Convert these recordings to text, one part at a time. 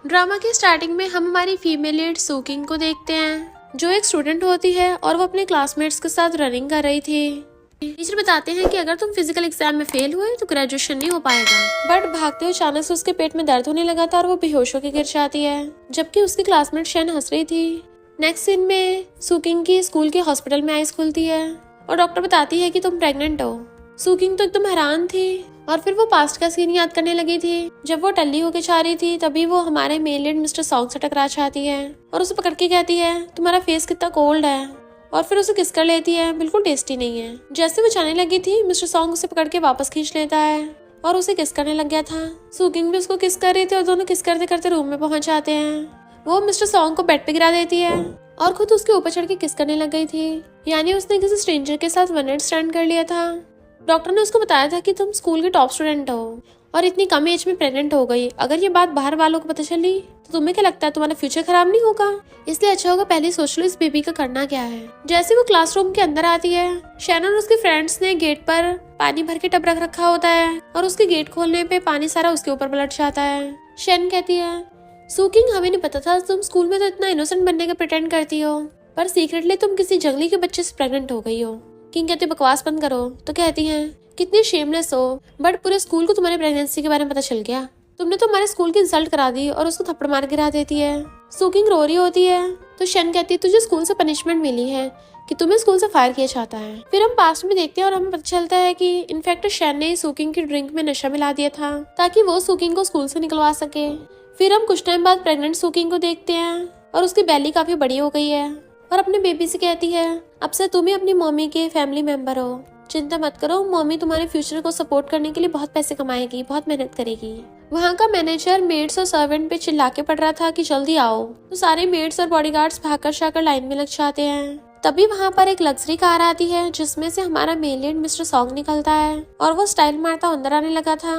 Drama की starting में हम हमारी फीमेल लीड सुकिंग को देखते हैं, जो एक स्टूडेंट होती है और वो अपने क्लासमेट्स के साथ रनिंग कर रही थी। टीचर बताते हैं कि अगर तुम फिजिकल एग्जाम में फेल हुए तो ग्रेजुएशन नहीं हो पाएगा। बट भागते हुए अचानक से उसके पेट में दर्द होने लगा था और वो बेहोश होकर गिर जाती है, जबकि उसकी क्लासमेट शेन हंस रही थी। नेक्स्ट सीन में सुकिंग की स्कूल के हॉस्पिटल में आइज खुलती है और डॉक्टर बताती है कि तुम प्रेग्नेंट हो। सुकिंग तो एकदम हैरान थी और फिर वो पास्ट का सीन याद करने लगी थी। जब वो टल्ली होके जा रही थी तभी वो हमारे मेल लीड मिस्टर सॉन्ग से टकरा जाती है और उसे पकड़ के कहती है तुम्हारा फेस कितना कोल्ड है, और फिर उसे किस कर लेती है, बिल्कुल टेस्टी नहीं है। जैसे वो जाने लगी थी मिस्टर सॉन्ग उसे पकड़ के वापस खींच लेता है और उसे किस करने लग गया था। सुकिंग भी उसको किस कर रही थी और दोनों किस करते करते रूम में पहुंच जाते हैं। वो मिस्टर सॉन्ग को बेड पे गिरा देती है और खुद उसके ऊपर चढ़ के किस करने लग गई थी, यानी उसने किसी स्ट्रेंजर के साथ वन नाइट स्टैंड कर लिया था। डॉक्टर ने उसको बताया था कि तुम स्कूल के टॉप स्टूडेंट हो और इतनी कम एज में प्रेग्नेंट हो गई। अगर ये बात बाहर वालों को पता चली तो तुम्हें क्या लगता है तुम्हारा फ्यूचर खराब नहीं होगा? इसलिए अच्छा होगा पहले सोच लो इस बेबी का करना क्या है। जैसे वो क्लासरूम के अंदर आती है, शैनन और उसके फ्रेंड्स ने गेट पर पानी भर के टब रख रखा होता है और उसके गेट खोलने पे पानी सारा उसके ऊपर पलट जाता है। शैन कहती है सुकिंग हमें नहीं पता था तुम स्कूल में तो इतना इनोसेंट बनने का प्रिटेंड करती हो, पर सीक्रेटली तुम किसी जंगली के बच्चे से प्रेग्नेंट हो गई हो। किंग कहते बकवास बंद करो, तो कहती हैं कितनी शेमलेस हो, बट पूरे स्कूल को तुम्हारी प्रेगनेंसी के बारे में पता चल गया। तुमने तो हमारे स्कूल की इंसल्ट करा दी, और उसको थप्पड़ मार गिरा देती है। सुकिंग रो रही होती है तो शन कहती है तुझे स्कूल से पनिशमेंट मिली है कि तुम्हें स्कूल से फायर किया जाता है। फिर हम पास्ट में देखते हैं और हमें पता चलता है कि इनफैक्ट शन ने सुकिंग की ड्रिंक में नशा मिला दिया था ताकि वो सुकिंग को स्कूल से निकलवा सके। फिर हम कुछ टाइम बाद प्रेग्नेंट सुकिंग को देखते हैं और उसकी बेली काफी बड़ी हो गई है और अपने बेबी से कहती है अब से तुम ही अपनी मम्मी के फैमिली मेंबर हो, चिंता मत करो, मम्मी तुम्हारे फ्यूचर को सपोर्ट करने के लिए बहुत पैसे कमाएगी, बहुत मेहनत करेगी। वहाँ का मैनेजर मेड्स और सर्वेंट पे चिल्ला के पड़ रहा था कि जल्दी आओ, तो सारे मेड्स और बॉडीगार्ड्स भागकर शाकर लाइन में लग जाते हैं। तभी वहाँ पर एक लग्जरी कार आती है जिसमें से हमारा मेल लीड मिस्टर सॉन्ग निकलता है और वो स्टाइल मारता अंदर आने लगा था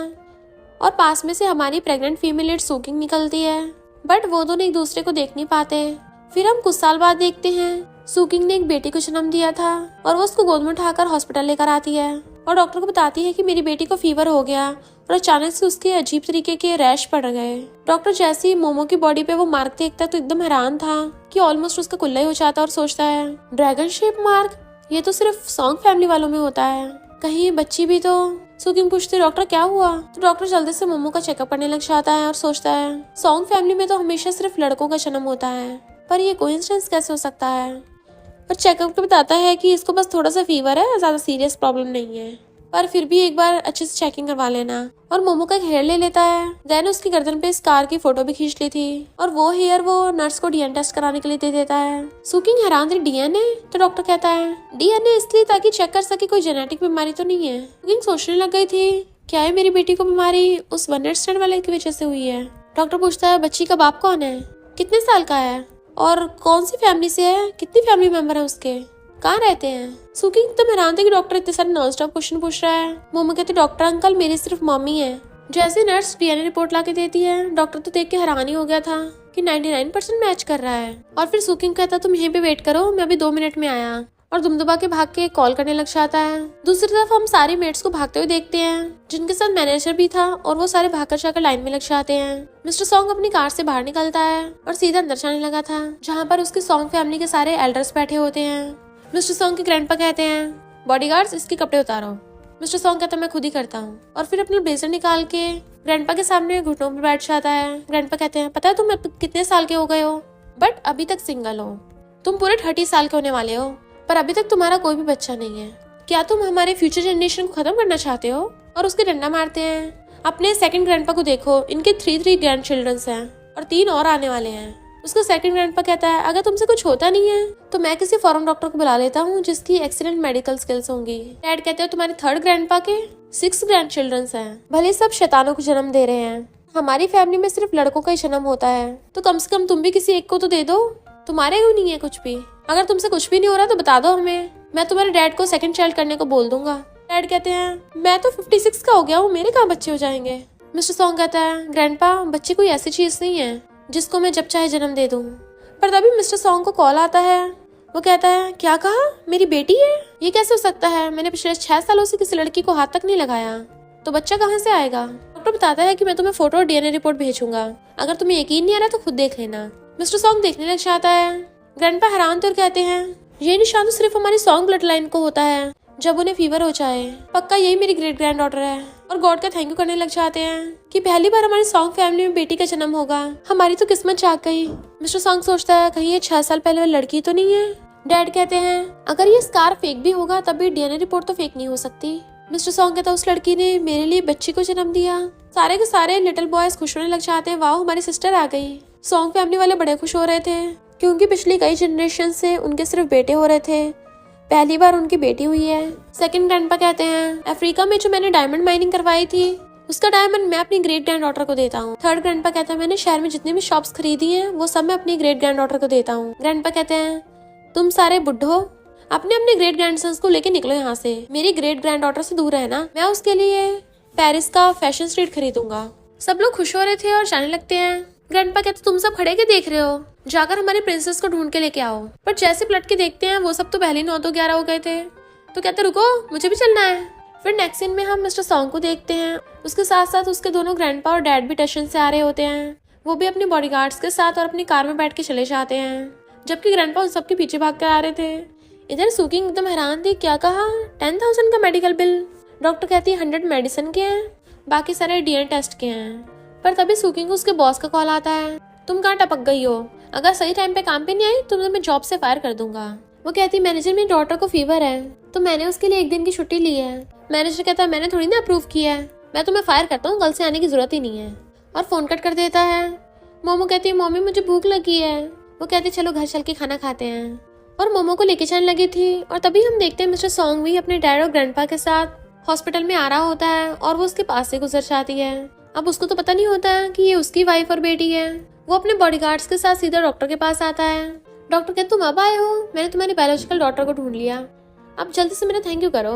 और पास में से हमारी प्रेग्नेंट फीमेल लीड सुकिंग निकलती है, बट वो दोनों एक दूसरे को देख नहीं पाते। फिर हम कुछ साल बाद देखते हैं सुकिंग ने एक बेटी को जन्म दिया था और वो उसको गोद में उठाकर हॉस्पिटल लेकर आती है और डॉक्टर को बताती है कि मेरी बेटी को फीवर हो गया और अचानक से उसके अजीब तरीके के रैश पड़ गए। डॉक्टर जैसे ही मोमो की बॉडी पे वो मार्क देखता तो एकदम हैरान था कि ऑलमोस्ट उसका कुल्ला ही हो जाता और सोचता है ड्रैगन शेप मार्क, ये तो सिर्फ सॉन्ग फैमिली वालों में होता है, कहीं ये बच्ची भी तो। सुकिंग पूछती डॉक्टर क्या हुआ, तो डॉक्टर जल्दी से मोमो का चेकअप करने लग जाता है और सोचता है सॉन्ग फैमिली में तो हमेशा सिर्फ लड़कों का जन्म होता है, पर ये कोइंसिडेंस कैसे हो सकता है। पर चेकअप को बताता है कि इसको बस थोड़ा सा फीवर है, ज्यादा सीरियस प्रॉब्लम नहीं है, पर फिर भी एक बार अच्छे से चेकिंग करवा लेना। और मोमो का एक हेयर ले लेता है, देन उसकी गर्दन पे इस कार की फोटो भी खींच ली थी और वो हेयर वो नर्स को डीएनए टेस्ट कराने के लिए दे देता है। सुकिंग हैरान थी डीएनए, तो डॉक्टर कहता है डीएनए इसलिए ताकि चेक कर सके कोई जेनेटिक बीमारी तो नहीं है। सुकिंग सोचने लग गई थी क्या है मेरी बेटी को बीमारी उस वन नाइट स्टैंड वाले की वजह से हुई है। डॉक्टर पूछता है बच्ची का बाप कौन है, कितने साल का है और कौन सी फैमिली से है, कितनी फैमिली मेंबर है उसके, कहाँ रहते हैं। सुकिंग तो हैरान थे कि डॉक्टर इतने सारे नॉन स्टॉप क्वेश्चन पूछ रहा है। मोमो कहते डॉक्टर अंकल मेरी सिर्फ मम्मी है। जैसे नर्स डीएनए रिपोर्ट ला के देती है, डॉक्टर तो देख के हैरान ही हो गया था कि 99% मैच कर रहा है। और फिर सुकिंग कहता तुम यहीं पे वेट करो, मैं अभी 2 मिनट में आया, और दुमदुबा के भाग के कॉल करने लग जाता है। दूसरी तरफ हम सारी मेट्स को भागते हुए देखते हैं जिनके साथ मैनेजर भी था और वो सारे भागकर जाकर लाइन में लग जाते हैं। मिस्टर सॉन्ग अपनी कार से बाहर निकलता है और सीधा अंदर जाने लगा था जहाँ पर उसकी सॉन्ग फैमिली के सारे एल्डर्स बैठे होते हैं। मिस्टर सॉन्ग के ग्रैंडपा कहते हैं बॉडीगार्ड्स इसके कपड़े उतारो। मिस्टर सॉन्ग कहता है मैं खुद ही करता हूँ, और फिर अपना ब्लेजर निकाल के ग्रैंडपा के सामने घुटनों पर बैठ जाता है। ग्रैंडपा कहते हैं पता है तुम कितने साल के हो गए हो, बट अभी तक सिंगल हो, तुम पूरे 30 साल के होने वाले हो, पर अभी तक तुम्हारा कोई भी बच्चा नहीं है, क्या तुम हमारे फ्यूचर जनरेशन को खत्म करना चाहते हो। और उसके डंडा मारते हैं। अपने सेकंड ग्रैंडपा को देखो, इनके 3 ग्रैंड चिल्ड्रंस हैं और 3 और आने वाले हैं। उसका सेकंड ग्रैंडपा कहता है अगर तुमसे कुछ होता नहीं है तो मैं किसी फॉरेन डॉक्टर को बुला लेता हूँ जिसकी एक्सीलेंट मेडिकल स्किल्स होंगी। डैड कहते हैं तुम्हारे थर्ड ग्रैंडपा के 6 ग्रैंड चिल्ड्रंस हैं, भले सब शैतानों को जन्म दे रहे हैं, हमारी फैमिली में सिर्फ लड़कों का ही जन्म होता है, तो कम से कम तुम भी किसी एक को तो दे दो, तुम्हारे क्यों नहीं है कुछ भी। अगर तुमसे कुछ भी नहीं हो रहा तो बता दो हमें, मैं तुम्हारे डैड को सेकंड चाइल्ड करने को बोल दूंगा। डैड कहते हैं मैं तो 56 का हो गया हूँ, मेरे कहाँ बच्चे हो जाएंगे। मिस्टर सॉन्ग कहता है ग्रैंडपा बच्चे कोई ऐसी चीज नहीं है जिसको मैं जब चाहे जन्म दे दूं। पर तभी मिस्टर सॉन्ग को कॉल आता है, वो कहता है क्या कहा, मेरी बेटी है, ये कैसे हो सकता है, मैंने पिछले 6 सालों से किसी लड़की को हाथ तक नहीं लगाया, तो बच्चा कहाँ से आएगा। डॉक्टर बताता है कि मैं तुम्हें फोटो और डीएनए रिपोर्ट भेजूंगा, अगर तुम्हें यकीन नहीं आ रहा तो खुद देख लेना। मिस्टर सॉन्ग देखने लग जाता है। ग्रैंडपा हैरान तो कहते हैं ये निशान तो सिर्फ हमारी सॉन्ग ब्लड लाइन को होता है जब उन्हें फीवर हो जाए, पक्का यही मेरी ग्रेट ग्रैंड डॉटर है। और गॉड का थैंक यू करने लग जाते हैं कि पहली बार हमारी सॉन्ग फैमिली में बेटी का जन्म होगा, हमारी तो किस्मत जाग गई। मिस्टर सॉन्ग सोचता है कहीं ये 6 साल पहले वाली लड़की तो नहीं है। डैड कहते हैं अगर ये स्कार फेक भी होगा तब भी डीएनए रिपोर्ट तो फेक नहीं हो सकती। मिस्टर सॉन्ग कहता है उस लड़की ने मेरे लिए बच्ची को जन्म दिया। सारे के सारे लिटिल बॉयज खुश होने लग जाते हैं, वाह हमारी सिस्टर आ गई। सॉन्ग फैमिली वाले बड़े खुश हो रहे थे क्योंकि पिछली कई जनरेशन से उनके सिर्फ बेटे हो रहे थे, पहली बार उनकी बेटी हुई है। सेकंड ग्रैंडपा कहते हैं अफ्रीका में जो मैंने डायमंड माइनिंग करवाई थी उसका डायमंड मैं अपनी ग्रेट ग्रैंड डॉटर को देता हूँ। थर्ड ग्रैंडपा कहता है मैंने शहर में जितनी भी शॉप्स खरीदी हैं वो सब मैं अपनी ग्रेट ग्रैंड डॉटर को देता हूँ। ग्रैंडपा कहते हैं तुम सारे बुड्ढो अपने अपने ग्रेट ग्रैंडसन्स को लेके निकलो यहाँ से, मेरी ग्रेट ग्रैंड डॉटर से दूर रहना, मैं उसके लिए पेरिस का फैशन स्ट्रीट खरीदूंगा। सब लोग खुश हो रहे थे और जाने लगते हैं। ग्रैंडपा कहते तुम सब खड़े के देख रहे हो, जाकर हमारी प्रिंसेस को ढूंढ के लेके आओ। पर जैसे पलट के देखते हैं वो सब तो पहले 9 तो 11 हो गए थे, तो कहते रुको मुझे भी चलना है। फिर नेक्स्ट सीन में हम मिस्टर सॉन्ग को देखते हैं, उसके साथ साथ उसके दोनों ग्रैंडपा और डैड भी स्टेशन से आ रहे होते हैं। वो भी अपने बॉडीगार्ड्स के साथ और अपनी कार में बैठ के चले जाते हैं, जबकि ग्रैंडपा उन सबके पीछे भाग कर आ रहे थे। इधर सुकिंग एकदम हैरान थी, क्या कहा 10,000 का मेडिकल बिल। डॉक्टर कहती है 100 मेडिसिन के हैं, बाकी सारे डीएनए टेस्ट के हैं। पर तभी सुकिंग को उसके बॉस का कॉल आता है, तुम कहाँ टपक गई हो, अगर सही टाइम पे काम पे नहीं आई तो तुम्हें जॉब से फायर कर दूंगा। वो कहती मैनेजर मेरी डॉटर को फीवर है तो मैंने उसके लिए 1 दिन की छुट्टी ली है। मैनेजर कहता है मैंने थोड़ी ना अप्रूव किया है, मैं तुम्हें फायर करता हूँ, कल से आने की जरूरत ही नहीं है, और फोन कट कर देता है। मोमो कहती है मम्मी मुझे भूख लगी है। वो कहती चलो घर चल के खाना खाते हैं, और मोमो को लेके जाने लगी थी। और तभी हम देखते हैं मिस्टर सॉन्ग भी अपने डैड और ग्रैंडपा के साथ हॉस्पिटल में आ रहा होता है और वो उसके पास से गुजर जाती है। अब उसको तो पता नहीं होता कि ये उसकी वाइफ और बेटी है। वो अपने बॉडीगार्ड्स के साथ सीधा डॉक्टर के पास आता है। डॉक्टर कहते तुम अब आए हो, मैंने तुम्हारी बायोलॉजिकल डॉटर को ढूंढ लिया, अब जल्दी से मेरा थैंक यू करो।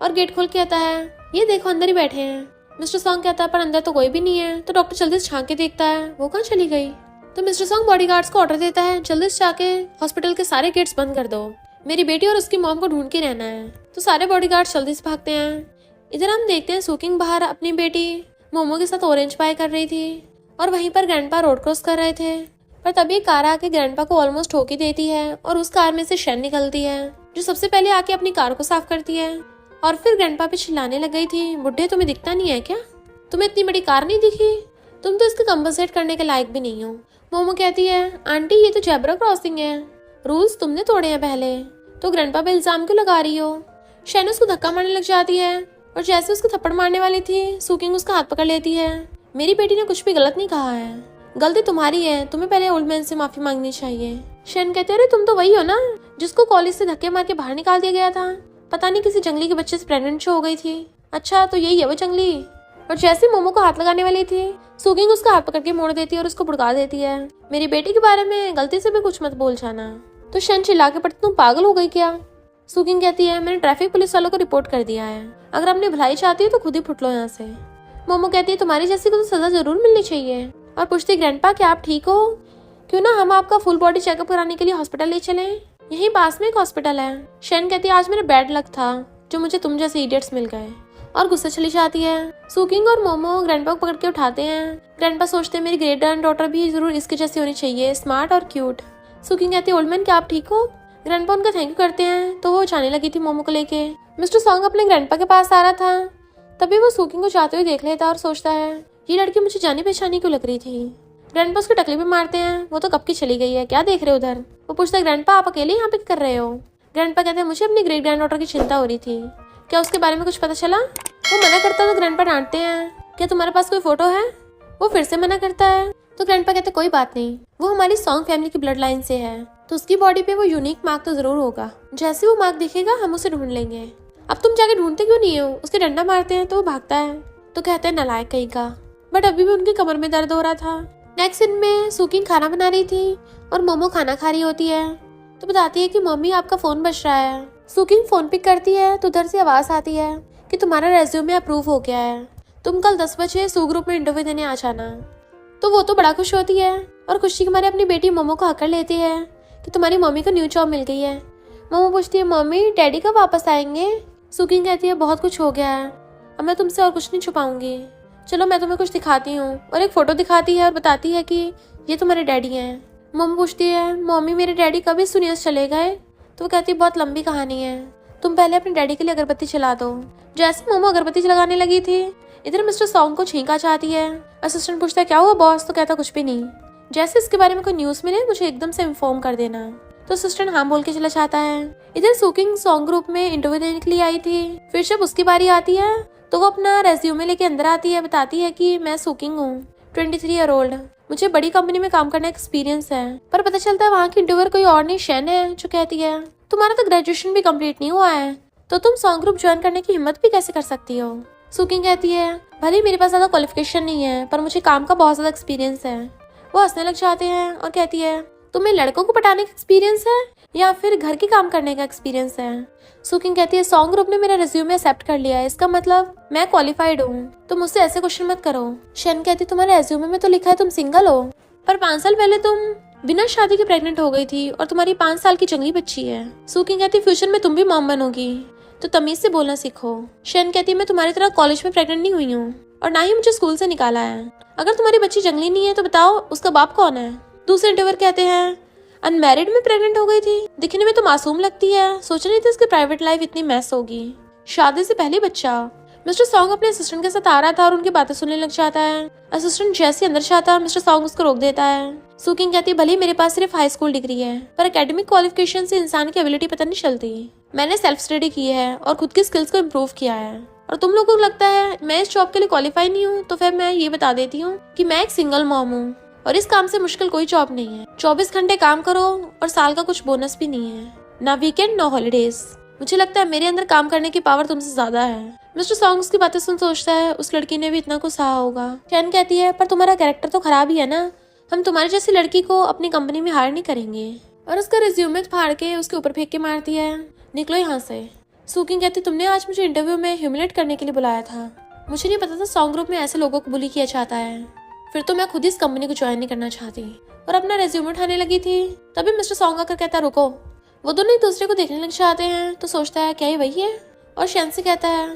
और गेट खोल के आता है ये देखो अंदर ही बैठे हैं। मिस्टर सॉन्ग कहता है पर अंदर तो कोई भी नहीं है। तो डॉक्टर जल्दी से झांक के देखता है वो कहाँ चली गई। तो मिस्टर सॉन्ग बॉडीगार्ड्स को ऑर्डर देता है जल्दी से जाके हॉस्पिटल के सारे गेट्स बंद कर दो, मेरी बेटी और उसकी मॉम को ढूंढ के रहना है। तो सारे बॉडीगार्ड्स जल्दी से भागते हैं। इधर हम देखते हैं सुकिंग बाहर अपनी बेटी मोमो के साथ ऑरेंज पाई कर रही थी, और वहीं पर ग्रैंडपा रोड क्रॉस कर रहे थे। पर तभी कार आके ग्रैंडपा को ऑलमोस्ट ठोकी देती है और उस कार में से शेन निकलती है जो सबसे पहले आके अपनी कार को साफ करती है। और फिर ग्रैंडपा पे चिल्लाने लग गई थी बुढ़े तुम्हें दिखता नहीं है क्या, तुम्हें इतनी बड़ी कार नहीं दिखी, तुम तो इसको कंपनसेट करने के लायक भी नहीं हो। मोमो कहती है आंटी ये तो जेब्रा क्रॉसिंग है, रूल्स तुमने तोड़े हैं पहले, तो ग्रैंडपा पे इल्जाम क्यों लगा रही हो। शेन उसको धक्का मारने लग जाती है और जैसे उसको थप्पड़ मारने वाली थी सुकिंग उसका हाथ पकड़ लेती है। मेरी बेटी ने कुछ भी गलत नहीं कहा है, गलती तुम्हारी है, तुम्हें पहले ओल्ड मैन से माफी मांगनी चाहिए। शेन कहते अरे तुम तो वही हो ना जिसको कॉलेज से धक्के मार के बाहर निकाल दिया गया था, पता नहीं किसी जंगली के बच्चे से प्रेग्नेंट हो गई थी। अच्छा तो यही है वो जंगली। और जैसे मोमो को हाथ लगाने वाली थी सुकिंग उसका हाथ पकड़ के मोड़ देती है और उसको भड़का देती है, मेरी बेटी के बारे में गलती से भी कुछ मत बोल जाना। तो शेन चिल्ला के पड़ती तुम पागल हो गई क्या। सुकिंग कहती है मैंने ट्रैफिक पुलिस वालों को रिपोर्ट कर दिया है, अगर अपनी भलाई चाहती हो तो खुद ही फुट लो यहाँ से। मोमो कहती है तुम्हारी जैसी को तो सजा जरूर मिलनी चाहिए। और पूछती ग्रैंडपा क्या आप ठीक हो, क्यों ना हम आपका फुल बॉडी चेकअप कराने के लिए हॉस्पिटल ले चलें, यहीं पास में एक हॉस्पिटल है। शेन कहती है आज मेरा बैड लक था जो मुझे तुम जैसे इडियट्स मिल गए, और गुस्से चली जाती है। सुकिंग और मोमो ग्रैंडपा को पकड़ के उठाते हैं। ग्रैंडपा सोचते हैं मेरी ग्रेट ग्रैंड डॉटर भी जरूर इसके जैसी होनी चाहिए, स्मार्ट और क्यूट। सुकिंग कहती है ओल्ड मैन क्या आप ठीक हो। ग्रैंडपा उनका थैंक यू करते हैं तो वो जाने लगी थी मोमो को लेके। मिस्टर सॉन्ग अपने ग्रैंडपा के पास आ रहा था, तभी वो सुकिंग को जाते हुए देख लेता और सोचता है ये लड़की मुझे जानी पहचानी क्यों लग रही थी। ग्रैंडपा उसको टकली पे मारते हैं, वो तो कब की चली गई है, क्या देख रहे हो उधर। वो पूछता है ग्रैंडपा आप अकेले यहाँ पे कर रहे हो। ग्रैंडपा कहते हैं मुझे अपनी ग्रेट ग्रैंड डॉटर की चिंता हो रही थी, क्या उसके बारे में कुछ पता चला। वो मना करता है तो ग्रैंडपा डांटते हैं क्या तुम्हारे पास कोई फोटो है। वो फिर से मना करता है तो ग्रैंडपा कहते कोई बात नहीं, वो हमारी सॉन्ग फैमिली की ब्लड लाइन से है तो उसकी बॉडी पे वो यूनिक मार्क तो जरूर होगा, जैसे वो मार्क दिखेगा हम उसे ढूंढ लेंगे। अब तुम जाके ढूंढते क्यों नहीं हो। उसके डंडा मारते हैं तो वो भागता है तो कहते हैं नालायक कहीं का, बट अभी भी उनकी कमर में दर्द हो रहा था। नेक्स्ट सीन में सुकिंग खाना बना रही थी और मोमो खाना खा रही होती है तो बताती है कि मम्मी आपका फोन बज रहा है। सुकिंग फोन पिक करती है तो उधर से आवाज आती है कि तुम्हारा रेज्यूमे अप्रूव हो गया है, तुम कल 10 बजे सू ग्रुप में इंटरव्यू देने आ जाना। तो वो तो बड़ा खुश होती है और खुशी के मारे अपनी बेटी मोमो को हकड़ लेती है कि तुम्हारी मम्मी को न्यू जॉब मिल गई है। मोमो पूछती है मम्मी डैडी कब वापस आएंगे। सुकिंग कहती है बहुत कुछ हो गया है, अब मैं तुमसे और कुछ नहीं छुपाऊंगी। चलो मैं तुम्हें कुछ दिखाती हूँ। और एक फोटो दिखाती है और बताती है कि ये तुम्हारे डैडी हैं। मम्मी पूछती है, मम्मी मेरे डैडी कभी सुनियस चले गए? तो वो कहती है बहुत लंबी कहानी है, तुम पहले अपने डैडी के लिए अगरबत्ती जला दो। जैसे मोमो अगरबत्ती जलाने लगी थी, इधर मिस्टर सॉन्ग को छींका चाहती है। असिस्टेंट पूछता है क्या हुआ बॉस? तो कहता कुछ भी नहीं, जैसे इसके बारे में कोई न्यूज मिले मुझे एकदम से इन्फॉर्म कर देना। तो असिस्टेंट हाँ बोल के चला जाता है। इधर सुकिंग सॉन्ग ग्रुप में इंटरव्यू देने के लिए आई थी। फिर जब उसकी बारी आती है तो वो अपना रेज्यूमे लेके अंदर आती है, बताती है कि मैं सुकिंग हूँ, 23 ईयर ओल्ड, मुझे बड़ी कंपनी में काम करने का एक्सपीरियंस है। पर पता चलता है वहाँ की इंटरव्यूअर कोई और नहीं, शन है, जो कहती है तुम्हारा तो ग्रेजुएशन भी कंप्लीट नहीं हुआ है, तो तुम सॉन्ग ग्रुप ज्वाइन करने की हिम्मत भी कैसे कर सकती हो? सुकिंग कहती है भले मेरे पास ज्यादा क्वालिफिकेशन नहीं है पर मुझे काम का बहुत ज्यादा एक्सपीरियंस है। वो हंसने लग जाते हैं और कहती है तुम्हें लड़कों को पटाने का एक्सपीरियंस है या फिर घर के काम करने का एक्सपीरियंस है? सुकिंग कहती है सॉन्ग ग्रुप ने मेरा रिज्यूमे एक्सेप्ट कर लिया है, इसका मतलब मैं क्वालिफाइड हूँ, तो मुझसे ऐसे क्वेश्चन मत करो। शन कहती तुम्हारे रिज्यूमे में तो लिखा है तुम सिंगल हो, पर 5 साल पहले तुम बिना शादी के प्रेग्नेंट हो गई थी और तुम्हारी 5 साल की जंगली बच्ची है। सुकिंग कहती फ्यूचर में तुम भी मॉम बनोगी, तो तमीज से बोलना सीखो। शन कहती मैं तुम्हारी तरह कॉलेज में प्रेग्नेंट नहीं हुई हूँ और ना ही मुझे स्कूल से निकाला है। अगर तुम्हारी बच्ची जंगली नहीं है तो बताओ उसका बाप कौन है? दूसरे इंटरव्यूअर कहते हैं अनमैरिड में प्रेग्नेंट हो गई थी, दिखने में तो मासूम लगती है, सोचा नहीं था इसकी प्राइवेट लाइफ इतनी मैस होगी, शादी से पहले बच्चा। मिस्टर सॉन्ग अपने असिस्टेंट के साथ आ रहा था और उनकी बातें सुनने लग जाता है। असिस्टेंट जैसे अंदर जाता मिस्टर सॉन्ग उसको रोक देता है। सुकिंग कहती भले मेरे पास सिर्फ हाई स्कूल डिग्री है पर एकेडमिक क्वालिफिकेशन से इंसान की एबिलिटी पता नहीं चलती। मैंने सेल्फ स्टडी की है और खुद की स्किल्स को इम्प्रूव किया है, और तुम लोगों को लगता है मैं इस जॉब के लिए क्वालिफाई नहीं हूँ, तो फिर मैं ये बता देती हूँ कि मैं एक सिंगल मॉम हूँ और इस काम से मुश्किल कोई जॉब नहीं है। 24 घंटे काम करो और साल का कुछ बोनस भी नहीं है, ना वीकेंड ना हॉलीडेज। मुझे लगता है मेरे अंदर काम करने की पावर तुमसे ज्यादा है। मिस्टर सॉन्ग उसकी बातें सुन सोचता है उस लड़की ने भी इतना कुछ सहा होगा। शैन कहती है पर तुम्हारा कैरेक्टर तो खराब ही है ना, हम तुम्हारी जैसी लड़की को अपनी कंपनी में हायर नहीं करेंगे। और उसका रिज्यूमे फाड़ के उसके ऊपर फेंक के मारती है, निकलो यहाँ से। सुकिंग कहती तुमने आज मुझे इंटरव्यू में ह्यूमिलेट करने के लिए बुलाया था, मुझे नहीं पता था सॉन्ग ग्रुप में ऐसे लोगों को बुली किया जाता है, फिर तो मैं खुद इस कंपनी को ज्वाइन नहीं करना चाहती। और अपना रेज्यूमे उठाने लगी थी तभी मिस्टर सॉन्ग आकर कहता रुको। वो दोनों एक दूसरे को देखने लग जाते हैं तो सोचता है क्या ये वही है, और शैन से कहता है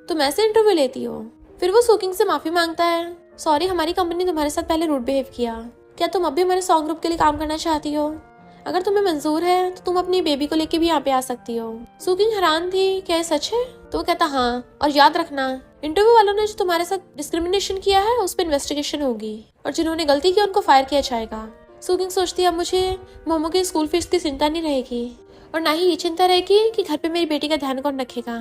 तुम ऐसे इंटरव्यू लेती हो। फिर वो सुकिंग से माफी मांगता है, सॉरी हमारी कंपनी तुम्हारे साथ पहले रूड बिहेव किया, क्या तुम अब भी हमारे सॉन्ग ग्रुप के लिए काम करना चाहती हो? अगर तुम्हें मंजूर है तो तुम अपनी बेबी को लेके भी यहाँ पे आ सकती हो। सुकिंग हैरान थी, क्या ये सच है? तो वो कहता हाँ, और याद रखना इंटरव्यू वालों ने जो तुम्हारे साथ डिस्क्रिमिनेशन किया है उस पर इन्वेस्टिगेशन होगी और जिन्होंने गलती की उनको फायर किया जाएगा। सुकिंग सोचती है अब मुझे मोमो के स्कूल फीस की चिंता नहीं रहेगी और ना ही ये चिंता रहेगी कि घर पे मेरी बेटी का ध्यान कौन रखेगा।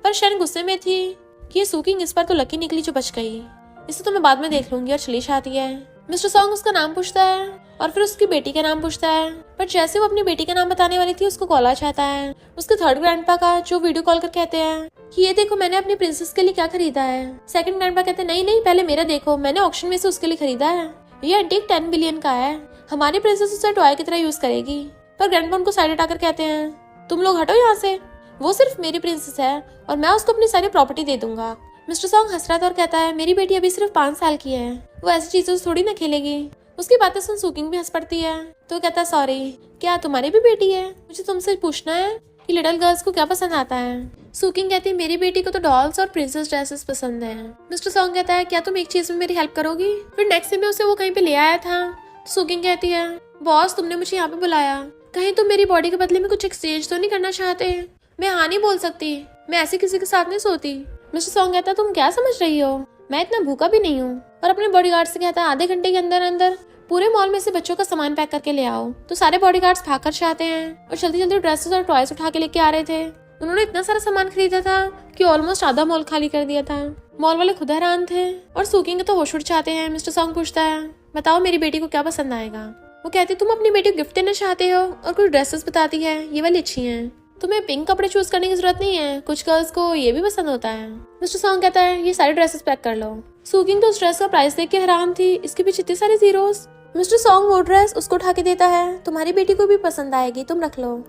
पर शैन गुस्से में थी कि ये सुकिंग इस बार तो लकी निकली जो बच गई, इसे तो मैं बाद में देख लूंगी, और चली जाती है। मिस्टर सॉन्ग उसका नाम पूछता है और फिर उसकी बेटी का नाम पूछता है, पर जैसे वो अपनी बेटी का नाम बताने वाली थी उसको कॉल आ जाता है उसके थर्ड ग्रैंडपा का, जो वीडियो कॉल कर कहते हैं कि ये देखो मैंने अपनी प्रिंसेस के लिए क्या खरीदा है। सेकंड ग्रैंडपा कहते हैं नहीं नहीं पहले मेरा देखो, मैंने ऑक्शन में से उसके लिए खरीदा है, ये एंटीक 10 बिलियन का है, हमारी प्रिंसेस उसे टॉय की तरह यूज करेगी। पर ग्रैंडपा उनको साइड हटाकर कहते हैं तुम लोग हटो यहाँ से, वो सिर्फ मेरी प्रिंसेस है और मैं उसको अपनी सारी प्रॉपर्टी दे दूंगा। मिस्टर सॉन्ग हंस रहा था और कहता है मेरी बेटी अभी सिर्फ 5 साल की है, वो ऐसी चीजों से थोड़ी ना खेलेगी। उसकी बातें सुन सुकिंग भी हंस पड़ती है, तो कहता है सॉरी क्या तुम्हारी भी बेटी है? मुझे तुमसे पूछना है कि लिटिल गर्ल्स को क्या पसंद आता है। सुकिंग कहती है मेरी बेटी को तो डॉल्स और प्रिंसेस ड्रेसेस पसंद है। मिस्टर सॉन्ग कहता है क्या तुम एक चीज में मेरी हेल्प करोगी? फिर नेक्स्ट टाइम उसे वो कहीं पे ले आया था। सुकिंग कहती है बॉस तुमने मुझे यहाँ पे बुलाया, कहीं तुम मेरी बॉडी के बदले में कुछ एक्सचेंज तो नहीं करना चाहते? मैं हाँ नहीं बोल सकती, मैं ऐसे किसी के साथ नहीं सोती। मिस्टर सॉन्ग कहता है तुम क्या समझ रही हो, मैं इतना भूखा भी नहीं हूँ। और अपने बॉडीगार्ड से कहता है आधे घंटे के अंदर अंदर पूरे मॉल में से बच्चों का सामान पैक करके ले आओ। तो सारे बॉडीगार्ड्स भागकर जाते हैं और जल्दी जल्दी ड्रेसेस और टॉयज उठा के लेके आ रहे थे। उन्होंने इतना सारा सामान खरीदा था कि ऑलमोस्ट आधा मॉल खाली कर दिया था। मॉल वाले खुद हैरान थे और सुकिंग के तो होश उड़ जाते हैं। मिस्टर सॉन्ग पूछता है बताओ मेरी बेटी को क्या पसंद आएगा? वो कहती तुम अपनी बेटी को गिफ्ट देना चाहते हो और कुछ ड्रेसेस बताती है ये वाली अच्छी हैं, तुम्हें पिंक कपड़े चूज करने की जरूरत नहीं है, कुछ गर्ल्स को ये भी पसंद होता है। मिस्टर सॉन्ग कहता है ये सारी ड्रेसेस पैक कर लो। सुकिंग तो उस ड्रेस का प्राइस देख के हैरान थी, इसके पीछे इतने सारे जीरोस। मिस्टर सॉन्ग वो ड्रेस उसको उठा के देता है, तुम्हारी बेटी को भी पसंद आएगी, तुम रख लो।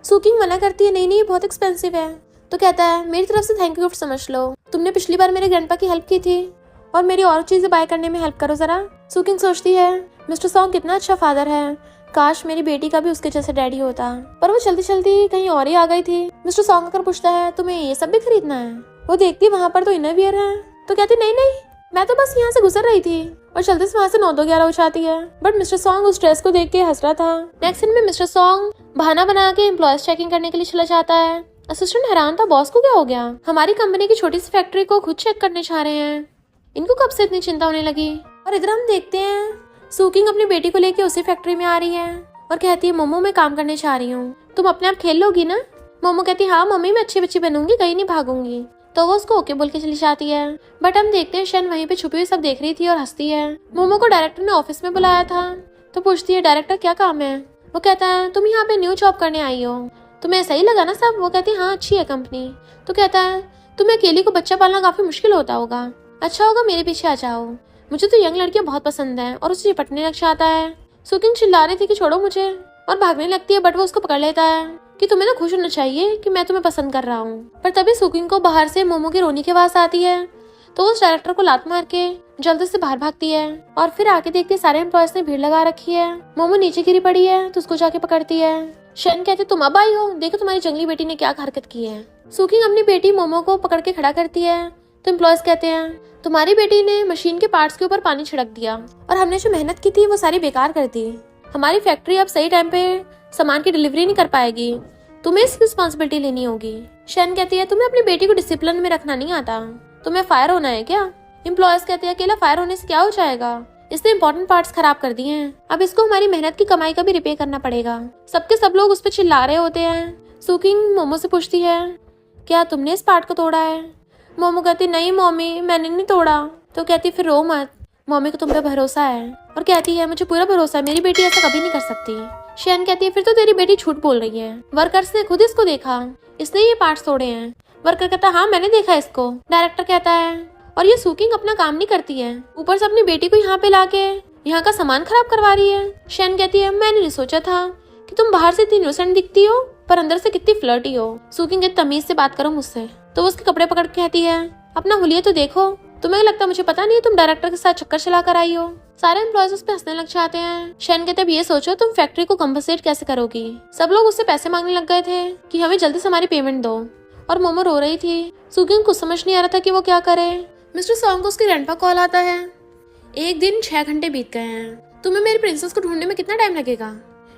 सुकिंग मना करती है नहीं नहीं बहुत एक्सपेंसिव है। तो कहता है मेरी तरफ से थैंक यू गिफ्ट समझ लो, तुमने पिछली बार मेरे ग्रैंडपा की हेल्प की थी और मेरी और चीजें बाय करने में हेल्प करो जरा। सुकिंग सोचती है मिस्टर सॉन्ग कितना अच्छा फादर है, काश मेरी बेटी का भी उसके जैसा डैडी होता। पर वो चलती चलती कहीं और ही आ गई थी। मिस्टर सॉन्ग आकर पूछता है तुम्हें ये सब भी खरीदना है? वो देखती वहाँ पर तो इनर वियर है, तो कहती नहीं नहीं मैं तो बस यहाँ से गुजर रही थी और जल्दी से वहाँ से 9-11 हो जाती है। बट मिस्टर सॉन्ग उस ड्रेस को देख के हंस रहा था। नेक्स्ट सीन में मिस्टर सॉन्ग बहाना बना के एम्प्लॉयज चेकिंग करने के लिए चला जाता है। असिस्टेंट हैरान था, बॉस को क्या हो गया? हमारी कंपनी की छोटी सी फैक्ट्री को खुद चेक करने चाह रहे हैं, इनको कब से इतनी चिंता होने लगी? और इधर हम देखते हैं सुकिंग अपनी बेटी को लेके उसी फैक्ट्री में आ रही है और कहती है मोमो मैं काम करने चाह रही हूँ, तुम अपने आप खेल लोगी ना? मोमो कहती है हाँ मम्मी मैं अच्छी बच्ची बनूंगी, कहीं नहीं भागूंगी। तो वो उसको ओके बोल के चली जाती है। बट हम देखते हैं शन वहीं पे छुपी हुई सब देख रही थी और हंसती है। मोमो को डायरेक्टर ने ऑफिस में बुलाया था तो पूछती है डायरेक्टर क्या काम है? वो कहता है तुम यहाँ पे न्यू जॉब करने आई हो, तुम्हें सही लगा ना सब? वो कहती है हाँ अच्छी है कंपनी। तो कहता है तुम्हें अकेली को बच्चा पालना काफी मुश्किल होता होगा, अच्छा होगा मेरे पीछे आ जाओ, मुझे तो यंग लड़कियां बहुत पसंद है। और उसे निपटने लग जाता है। सुकिंग चिल्ला रही थी कि छोड़ो मुझे और भागने लगती है, बट वो उसको पकड़ लेता है कि तुम्हें तो खुश होना चाहिए कि मैं तुम्हें पसंद कर रहा हूँ। पर तभी सुकिंग को बाहर से मोमो की रोनी की आवाज आती है तो उस डायरेक्टर को लात मार के जल्दी से बाहर भागती है। और फिर आके देखती है सारे एम्प्लॉयज ने भीड़ लगा रखी है। मोमो नीचे गिरी पड़ी है तो उसको जाके पकड़ती है। शन कहते तुम अब आई हो, देखो तुम्हारी जंगली बेटी ने क्या हरकत की है। सुकिंग अपनी बेटी मोमो को पकड़ के खड़ा करती है तो एम्प्लॉयज कहते हैं तुम्हारी बेटी ने मशीन के पार्ट्स के ऊपर पानी छिड़क दिया और हमने जो मेहनत की थी वो सारी बेकार कर दी। हमारी फैक्ट्री अब सही टाइम पे सामान की डिलीवरी नहीं कर पाएगी, तुम्हें इसकी रिस्पॉन्सिबिलिटी लेनी होगी। शन कहती है तुम्हें अपनी बेटी को डिसिप्लिन में रखना नहीं आता, तुम्हें फायर होना है क्या? एम्प्लॉयज कहते हैं अकेला फायर होने से क्या हो जाएगा, इसने इंपॉर्टेंट पार्ट्स खराब कर दिए हैं, अब इसको हमारी मेहनत की कमाई का भी रिपेयर करना पड़ेगा। सबके सब लोग उस पर चिल्ला रहे होते हैं। सुकिंग मोमो से पूछती है क्या तुमने इस पार्ट को तोड़ा है? मोमो कहती नहीं मम्मी मैंने नहीं तोड़ा। तो कहती फिर रो मत, मम्मी को तुम पे भरोसा है। और कहती है मुझे पूरा भरोसा है, मेरी बेटी ऐसा कभी नहीं कर सकती। शैन कहती है फिर तो तेरी बेटी झूठ बोल रही है, वर्कर्स ने खुद इसको देखा, इसने ये पार्ट्स तोड़े हैं। वर्कर कहता है हाँ मैंने देखा इसको। डायरेक्टर कहता है और ये सुकिंग अपना काम नहीं करती है, ऊपर से अपनी बेटी को यहाँ पे लाके यहाँ का सामान खराब करवा रही है। शैन कहती है मैंने नहीं सोचा था कि तुम बाहर से इतनी इनोसेंट दिखती हो पर अंदर से कितनी फ्लर्टी हो। सुकिंग कहती तमीज से बात करो मुझसे। तो वो उसके कपड़े पकड़ के कहती है अपना हुलिया तो देखो, तुम्हें लगता मुझे पता नहीं है तुम डायरेक्टर के साथ चक्कर चला कर आई हो। सारे एम्प्लॉयज उस पे हंसने लग जाते हैं। शैन कहते अब ये सोचो तुम फैक्ट्री को कंपनसेट कैसे करोगी। सब लोग उससे पैसे मांगने लग गए थे कि हमें जल्दी से हमारी पेमेंट दो। और मोमो रो रही थी। सुकिंग कुछ समझ नहीं आ रहा था कि वो क्या करे। मिस्टर सॉन्ग को उसके ग्रैंडपा कॉल आता है। एक दिन 6 घंटे बीत गए हैं, तुम्हें मेरी प्रिंसेस को ढूंढने में कितना टाइम लगेगा?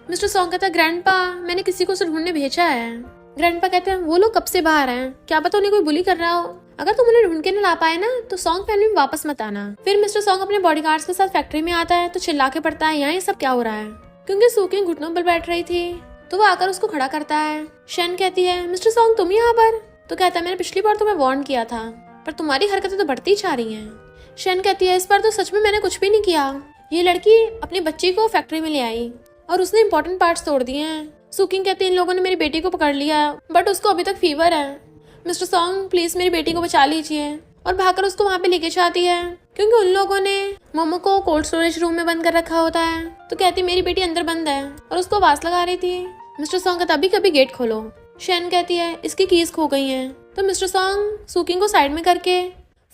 मिस्टर सॉन्ग कहता है ग्रैंडपा मैंने किसी को उसे ढूंढने भेजा है। ग्रैंडपा कहते हैं वो लोग कब से बाहर हैं, क्या पता उन्हें कोई बुली कर रहा हो, अगर तुम उन्हें ढूंढ के न ला पाए ना तो सॉन्ग फैमिली में वापस मत आना। फिर मिस्टर सॉन्ग अपने बॉडीगार्ड्स के साथ फैक्ट्री में आता है तो चिल्ला के पड़ता है यहाँ ये सब क्या हो रहा है, क्योंकि सुकिंग घुटनों पर बैठ रही थी तो वो आकर उसको खड़ा करता है। शैन कहती है मिस्टर सॉन्ग तुम यहाँ पर? तो कहता है मैंने पिछली बार तुम्हें वार्न किया था पर तुम्हारी हरकतें तो बढ़ती जा रही हैं। शैन कहती है इस बार तो सच में मैंने कुछ भी नहीं किया, ये लड़की अपनी बच्ची को फैक्ट्री में ले आई और उसने इंपॉर्टेंट पार्ट्स तोड़ दिए हैं। सुकिंग कहती है इन लोगों ने मेरी बेटी को पकड़ लिया बट उसको अभी तक फीवर है, मिस्टर सॉन्ग प्लीज मेरी बेटी को बचा लीजिए। और भागकर उसको वहाँ पे लेके जाती है क्योंकि उन लोगों ने मोमो को कोल्ड स्टोरेज रूम में बंद कर रखा होता है। तो कहती मेरी बेटी अंदर बंद है और उसको आवाज लगा रही थी। मिस्टर सॉन्ग कहता अभी कभी गेट खोलो। शैन कहती है इसकी कीज खो गई हैं। तो मिस्टर सॉन्ग सुकिंग को साइड में करके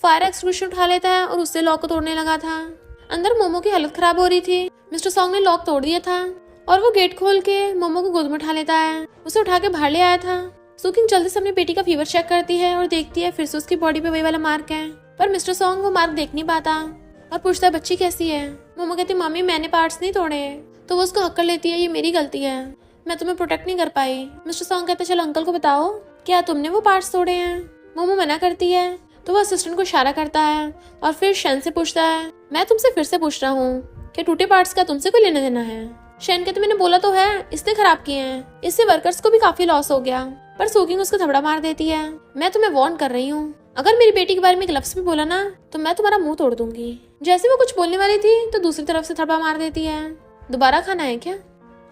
फायर एक्सटिंग्विशर उठा लेता है और उससे लॉक को तोड़ने लगा था। अंदर मोमो की हालत खराब हो रही थी। मिस्टर सॉन्ग ने लॉक तोड़ दिया था और वो गेट खोल के मोमो को गोद में उठा लेता है, उसे उठा के बाहर ले आया था। सुकिंग जल्दी से अपनी बेटी का फीवर चेक करती है और देखती है फिर से उसकी बॉडी पे वही वाला मार्क है, पर मिस्टर सॉन्ग वो मार्क देख नहीं पाता और पूछता है बच्ची कैसी है। मोमो कहती मम्मी मैंने पार्ट्स नहीं तोड़े। तो वो उसको हक कर लेती है ये मेरी गलती है, मैं तुम्हें प्रोटेक्ट नहीं कर पाई। मिस्टर सॉन्ग कहते चलो अंकल को बताओ क्या तुमने वो पार्ट्स तोड़े हैं। मोमो मना करती है तो वो असिस्टेंट को इशारा करता है और फिर शैन से पूछता है मैं तुमसे फिर से पूछ रहा हूँ क्या टूटे पार्ट्स का तुमसे कोई लेना देना है। शैन कहते मैंने बोला तो है इसने खराब किए हैं, इससे वर्कर्स को भी काफी लॉस हो गया। पर सुकिंग उसको थपड़ा मार देती है मैं तुम्हें वार्न कर रही हूँ, अगर मेरी बेटी के बारे में एक लफ्ज भी बोला ना तो मैं तुम्हारा मुंह तोड़ दूंगी। जैसे वो कुछ बोलने वाली थी तो दूसरी तरफ से थपड़ा मार देती है। दोबारा खाना है क्या?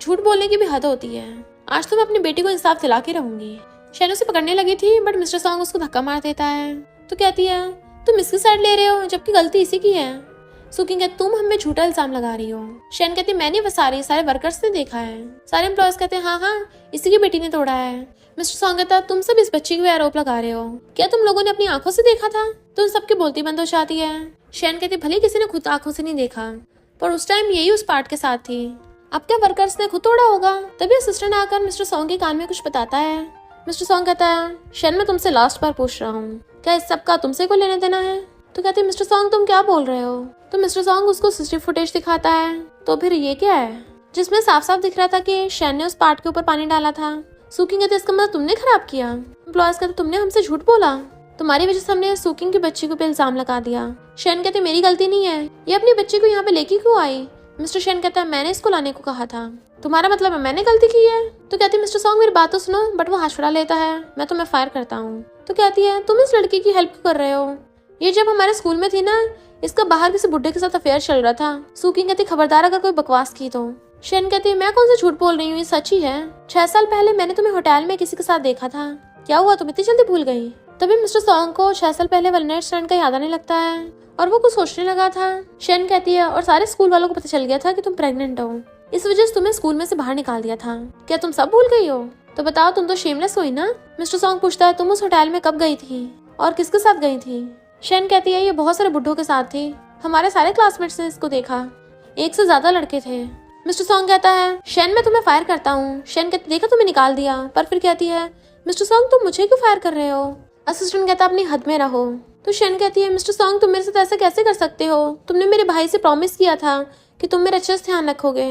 झूठ बोलने की भी हद होती है, आज तो मैं अपनी बेटी को इंसाफ दिला के रहूंगी। शैन उसे पकड़ने लगी थी बट मिस्टर सॉन्ग उसको धक्का मार देता है। तो कहती है तुम इसकी साइड ले रहे हो जबकि गलती इसी की है। सुकिंग कहती तुम हमें झूठा इल्जाम लगा रही हो। शैन कहती मैंने फंसा रही, सारे वर्कर्स ने देखा है। सारे एम्प्लॉयज कहते हैं हाँ इसी की बेटी ने तोड़ा है। मिस्टर सॉन्ग कहता तुम सब इस बच्ची को आरोप लगा रहे हो, क्या तुम लोगों ने अपनी आंखों से देखा था? तुम सबकी बोलती बंद हो जाती है। शैन कहती भले किसी ने खुद आंखों से नहीं देखा पर उस टाइम यही उस पार्ट के साथ थी, अब क्या वर्कर्स ने खुद तोड़ा होगा। तभी असिस्टेंट आकर मिस्टर सॉन्ग के कान में कुछ बताता है। मिस्टर सॉन्ग कहता है शैन मैं तुमसे लास्ट बार पूछ रहा हूँ क्या इस सब का तुमसे कोई लेना देना है? तो कहती है मिस्टर सॉन्ग तुम क्या बोल रहे हो। तो मिस्टर सॉन्ग उसको सीसीटीवी फुटेज दिखाता है। तो फिर ये क्या है, जिसमें साफ साफ दिख रहा था कि शैन ने उस पार्ट के ऊपर पानी डाला था। सुकिंग कहती है इसका मतलब तुमने खराब किया। एम्प्लॉयज कहते तुमने हमसे झूठ बोला, तुम्हारी वजह से हमने सुकिंग की बच्ची को पे इल्जाम लगा दिया। शैन कहते मेरी गलती नहीं है, ये अपनी बच्ची को यहाँ पे लेके क्यों आई। मिस्टर शैन कहता है मैंने इसको लाने को कहा था। तुम्हारा मतलब है मैंने गलती की है। तो कहती है मिस्टर सॉन्ग मेरी बात तो सुनो, बट वो हाथ छुड़ा लेता है, मैं तुम्हें फायर करता हूँ। तो कहती है तुम इस लड़की की हेल्प क्यों कर रहे हो, ये जब हमारे स्कूल में थी ना, इसका बाहर किसी बुड्ढे के साथ अफेयर चल रहा था। सुकिंग कहती खबरदार अगर कोई बकवास की तो। शैन कहती है मैं कौन सा झूठ बोल रही हूँ, ये सच ही है। 6 साल पहले मैंने तुम्हें होटल में किसी के साथ देखा था, क्या हुआ तुम इतनी जल्दी भूल गई। तभी मिस्टर सॉन्ग को 6 साल पहले वन नाइट स्टैंड का याद आने लगता है और वो कुछ सोचने लगा था। शैन कहती है और सारे स्कूल वालों को पता चल गया था कि तुम प्रेग्नेंट हो, इस वजह से तुम्हें स्कूल में से बाहर निकाल दिया था। क्या तुम सब भूल गई हो। तो बताओ तुम तो शेमलेस हुई ना। मिस्टर सॉन्ग पूछता है तुम उस होटल में कब गई थी और किसके साथ गई थी। शैन कहती है ये बहुत सारे बुड्ढों के साथ थी, हमारे सारे क्लासमेट्स ने इसको देखा, 1 से ज्यादा लड़के थे। मिस्टर सॉन्ग कहता है शैन मैं तुम्हें फायर करता हूँ। शैन कहती देखा तुम्हें निकाल दिया, पर फिर कहती है मिस्टर सॉन्ग तुम मुझे क्यों फायर कर रहे हो। असिस्टेंट कहता अपनी हद में रहो। तो शैन कहती है मिस्टर सॉन्ग तुम मेरे साथ ऐसा कैसे कर सकते हो, तुमने मेरे भाई से प्रॉमिस किया था कि तुम मेरा अच्छे से ध्यान रखोगे।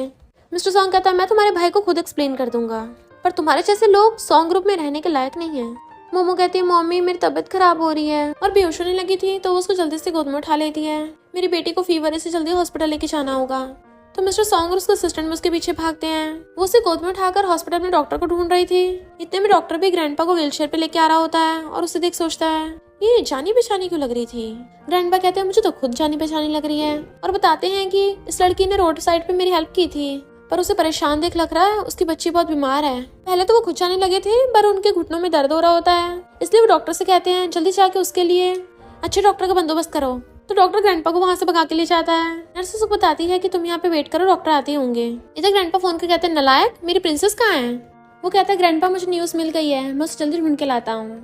मिस्टर सॉन्ग कहता है मैं तुम्हारे भाई को खुद एक्सप्लेन कर दूंगा, पर तुम्हारे जैसे लोग सॉन्ग ग्रुप में रहने के लायक नहीं है। मोमो कहती है मम्मी मेरी तबीयत खराब हो रही है और बेहोश होने लगी थी, तो वो उसको जल्दी से गोद में उठा लेती है। मेरी बेटी को फीवर है, इसे जल्दी हॉस्पिटल लेके जाना होगा। तो मिस्टर सॉन्ग और उसके असिस्टेंट उसके पीछे भागते हैं। वो उसे गोद में उठाकर हॉस्पिटल में डॉक्टर को ढूंढ रही थी। इतने में डॉक्टर भी ग्रैंडपा को व्हीलचेयर पे लेके आ रहा होता है और उसे देख सोचता है ये जानी पहचानी क्यों लग रही थी। ग्रैंडपा कहते हैं मुझे तो खुद जानी पहचानी लग रही है और बताते हैं कि इस लड़की ने रोड साइड पे मेरी हेल्प की थी, पर उसे परेशान देख लग रहा है, उसकी बच्ची बहुत बीमार है। पहले तो वो खुद जाने लगे थे, पर उनके घुटनों में दर्द हो रहा होता है, इसलिए वो डॉक्टर से कहते हैं जल्दी जाके उसके लिए अच्छे डॉक्टर का बंदोबस्त करो। तो डॉक्टर ग्रैंडपा को वहाँ से भगा के ले जाता है। नर्स उसको बताती है कि तुम यहाँ पे वेट करो, डॉक्टर आते होंगे। इधर ग्रैंडपा फोन कर कहते हैं नलायक मेरी प्रिंसेस कहाँ है। वो कहता है ग्रैंडपा मुझे न्यूज़ मिल गई है, मैं उसे जल्दी ढूंढ के लाता हूँ।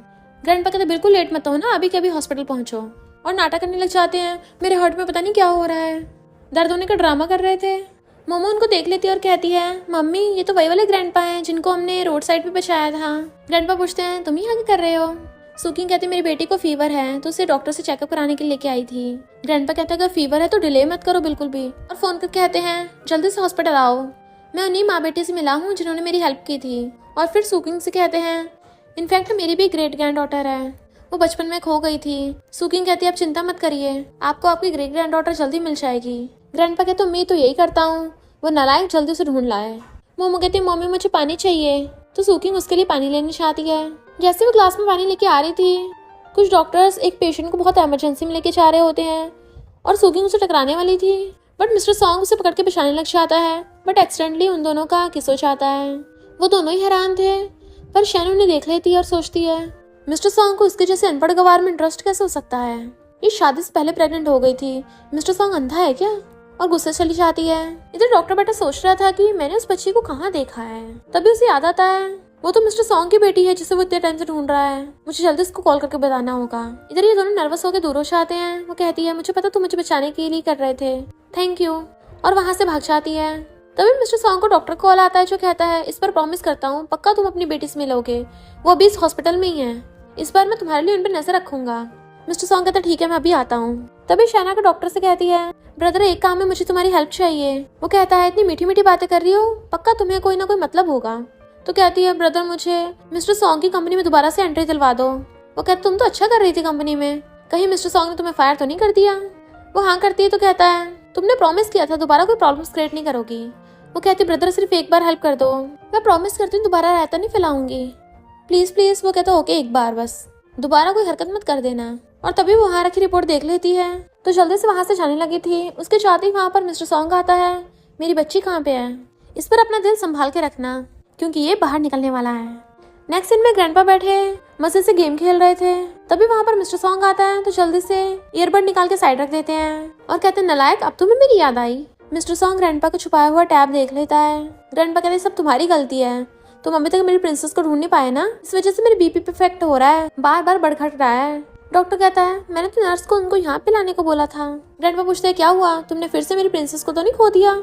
ग्रैंडपा कहते बिल्कुल लेट मत हो ना, अभी के अभी हॉस्पिटल पहुंचो। और नाटक करने लग जाते हैं मेरे हार्ट में पता नहीं क्या हो रहा है, दर्द होने का ड्रामा कर रहे थे। मोमो उनको देख लेती है और कहती है मम्मी ये तो वही वाले ग्रैंडपा हैं जिनको हमने रोड साइड पे बचाया था। ग्रैंडपा पूछते हैं तुम ही आगे कर रहे हो। सुकिंग कहती मेरी बेटी को फीवर है, तो उसे डॉक्टर से चेकअप कराने के लिए लेके आई थी। ग्रैंडपा कहता है अगर फीवर है तो डिले मत करो बिल्कुल भी, और फोन करके कहते हैं जल्दी से हॉस्पिटल आओ, मैं उन्हीं माँ बेटी से मिला हूँ जिन्होंने मेरी हेल्प की थी। और फिर सुकिंग से कहते हैं इनफैक्ट मेरी भी ग्रेट ग्रैंड डॉटर है, वो बचपन में खो गई थी। सुकिंग कहती है आप चिंता मत करिए, आपको आपकी ग्रेट ग्रैंड डॉटर जल्दी मिल जाएगी। ग्रैंडपा कहते उम्मीद तो यही करता हूँ, वो नालायक जल्दी से ढूंढ लाए। मोमो कहती है मम्मी मुझे पानी चाहिए, तो सुकिंग उसके लिए पानी लेने चाहती है। जैसे वो ग्लास में पानी लेके आ रही थी, कुछ डॉक्टर्स एक पेशेंट को बहुत इमरजेंसी में लेके जा रहे होते हैं और सुकिंग उसे टकराने वाली थी, बट मिस्टर सॉन्ग उसे पकड़ के बचाने लग जाता है, बट एक्सीडेंटली उन दोनों का किस हो जाता है। वो दोनों ही हैरान थे, पर शैन उन्हें देख लेती है और सोचती है मिस्टर सॉन्ग को इसके जैसे अनपढ़ गवार में इंटरेस्ट कैसे हो सकता है, ये शादी से पहले प्रेग्नेंट हो गई थी, मिस्टर सॉन्ग अंधा है क्या, और गुस्से चली जाती है। इधर डॉक्टर बेटा सोच रहा था कि मैंने उस बच्ची को कहाँ देखा है, तभी उसे याद आता है वो तो मिस्टर सॉन्ग की बेटी है जिसे वो इतने टाइम से ढूंढ रहा है, मुझे जल्दी उसको कॉल करके बताना होगा। इधर ये दोनों नर्वस होकर दूर हो जाते हैं। वो कहती है मुझे पता तुम मुझे बचाने के लिए कर रहे थे, थैंक यू, और वहाँ से भाग जाती है। तभी मिस्टर सॉन्ग को डॉक्टर कॉल आता है जो कहता है इस पर प्रॉमिस करता हूँ पक्का तुम अपनी बेटी से मिलोगे, वो अभी इस हॉस्पिटल में ही है, इस बार मैं तुम्हारे लिए उन पर नजर रखूंगा। मिस्टर सॉन्ग कहता ठीक है मैं अभी आता हूँ। तभी शैना का डॉक्टर से कहती है ब्रदर एक काम में मुझे तुम्हारी हेल्प चाहिए। वो कहता है इतनी मीठी मीठी बातें कर रही हो, पक्का तुम्हें कोई ना कोई मतलब होगा। तो कहती है ब्रदर मुझे मिस्टर सॉन्ग की कंपनी में दोबारा से एंट्री दिलवा दो। वो कहता तुम तो अच्छा कर रही थी कंपनी में, कहीं मिस्टर सॉन्ग ने तुम्हें फायर तो नहीं कर दिया। वो हाँ करती है तो कहता है तुमने प्रॉमिस किया था दोबारा कोई प्रॉब्लम्स क्रिएट नहीं करोगी। वो कहती ब्रदर सिर्फ एक बार हेल्प कर दो, मैं प्रॉमिस करती हूँ दोबारा रायता नहीं फैलाऊंगी, प्लीज प्लीज। वो कहता ओके एक बार बस, दोबारा कोई हरकत मत कर देना। और तभी वो वहाँ रखी रिपोर्ट देख लेती है, तो जल्दी से वहाँ से जाने लगी थी। उसके साथ ही वहाँ पर मिस्टर सॉन्ग आता है, मेरी बच्ची कहाँ पे है, इस पर अपना दिल संभाल के रखना क्योंकि ये बाहर निकलने वाला है। नेक्स्ट सीन में ग्रैंडपा बैठे मजे से गेम खेल रहे थे, तभी वहाँ पर मिस्टर सॉन्ग आता है, तो जल्दी से ईयरबड निकाल के साइड रख देते हैं और कहते हैं नलायक अब तुम्हें मेरी याद आई। मिस्टर सॉन्ग ग्रैंडपा को छुपाया हुआ टैब देख लेता है। ग्रैंडपा कहते सब तुम्हारी गलती है, तुम अभी तक मेरी प्रिंसेस को ढूंढ नहीं पाए ना, इस वजह से मेरी बीपी पे इफेक्ट हो रहा है, बार बार बढ़ रहा है। डॉक्टर कहता है मैंने तो नर्स को उनको यहाँ पे लाने को बोला था। ग्रैंडपा पूछते हैं क्या हुआ, तुमने फिर से मेरी प्रिंसेस को तो नहीं खो दिया।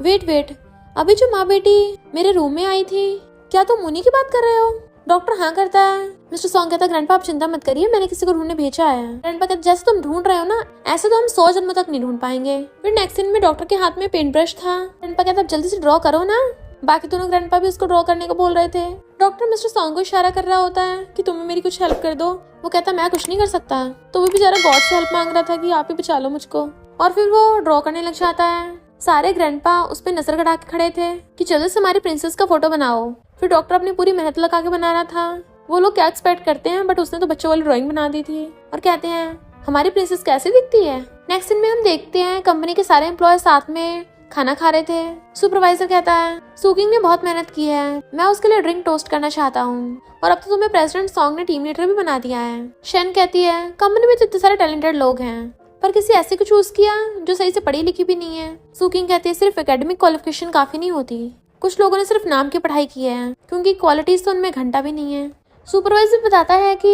वेट अभी जो माँ बेटी मेरे रूम में आई थी, क्या तुम उन्हीं की बात कर रहे हो। डॉक्टर हाँ करता है। मिस्टर सॉन्ग कहता है ग्रैंडपा आप चिंता मत करिए, मैंने किसी को ढूंढने भेजा है। ग्रैंडपा कहता जैसे तुम ढूंढ रहे हो ना, ऐसे तो हम 100 जन्मों तक नहीं ढूंढ पाएंगे। फिर नेक्स्ट सीन में डॉक्टर के हाथ में पेंट ब्रश था। ग्रैंडपा कहता जल्दी से ड्रॉ करो ना। बाकी दोनों ग्रैंडपा भी उसको ड्रॉ करने को बोल रहे थे। डॉक्टर मिस्टर सॉन्ग को इशारा कर रहा होता है कि तुम्हें मेरी कुछ हेल्प कर दो। वो कहता मैं कुछ नहीं कर सकता। तो वो बेचारा गॉड से हेल्प मांग रहा था कि आप ही बचा लो मुझको। और फिर वो ड्रॉ करने लग जाता है। सारे ग्रैंडपा उस पर नजर गड़ा के खड़े थे कि जल्दी से हमारी प्रिंसेस का फोटो बनाओ। फिर डॉक्टर अपनी पूरी मेहनत लगा के बना रहा था। वो लोग क्या एक्सपेक्ट करते हैं, बट उसने तो बच्चों वाली ड्राइंग बना दी थी और कहते हैं हमारी प्रिंसेस कैसी दिखती है। नेक्स्ट सीन में हम देखते हैं कंपनी के सारे एम्प्लॉय साथ में खाना खा रहे थे। सुपरवाइजर कहता है सुकिंग ने बहुत मेहनत की है, मैं उसके लिए ड्रिंक टोस्ट करना चाहता हूँ और अब तो तुम्हें प्रेसिडेंट सॉन्ग ने टीम लीडर भी बना दिया है। शेन कहती है कंपनी में तो इतने सारे टैलेंटेड लोग हैं, पर किसी ऐसे को चूज किया जो सही से पढ़ी लिखी भी नहीं है। सुकिंग कहती है सिर्फ एकेडमिक क्वालिफिकेशन काफी नहीं होती, कुछ लोगों ने सिर्फ नाम की पढ़ाई की है क्योंकि क्वालिटीज तो उनमें घंटा भी नहीं है। सुपरवाइजर बताता है कि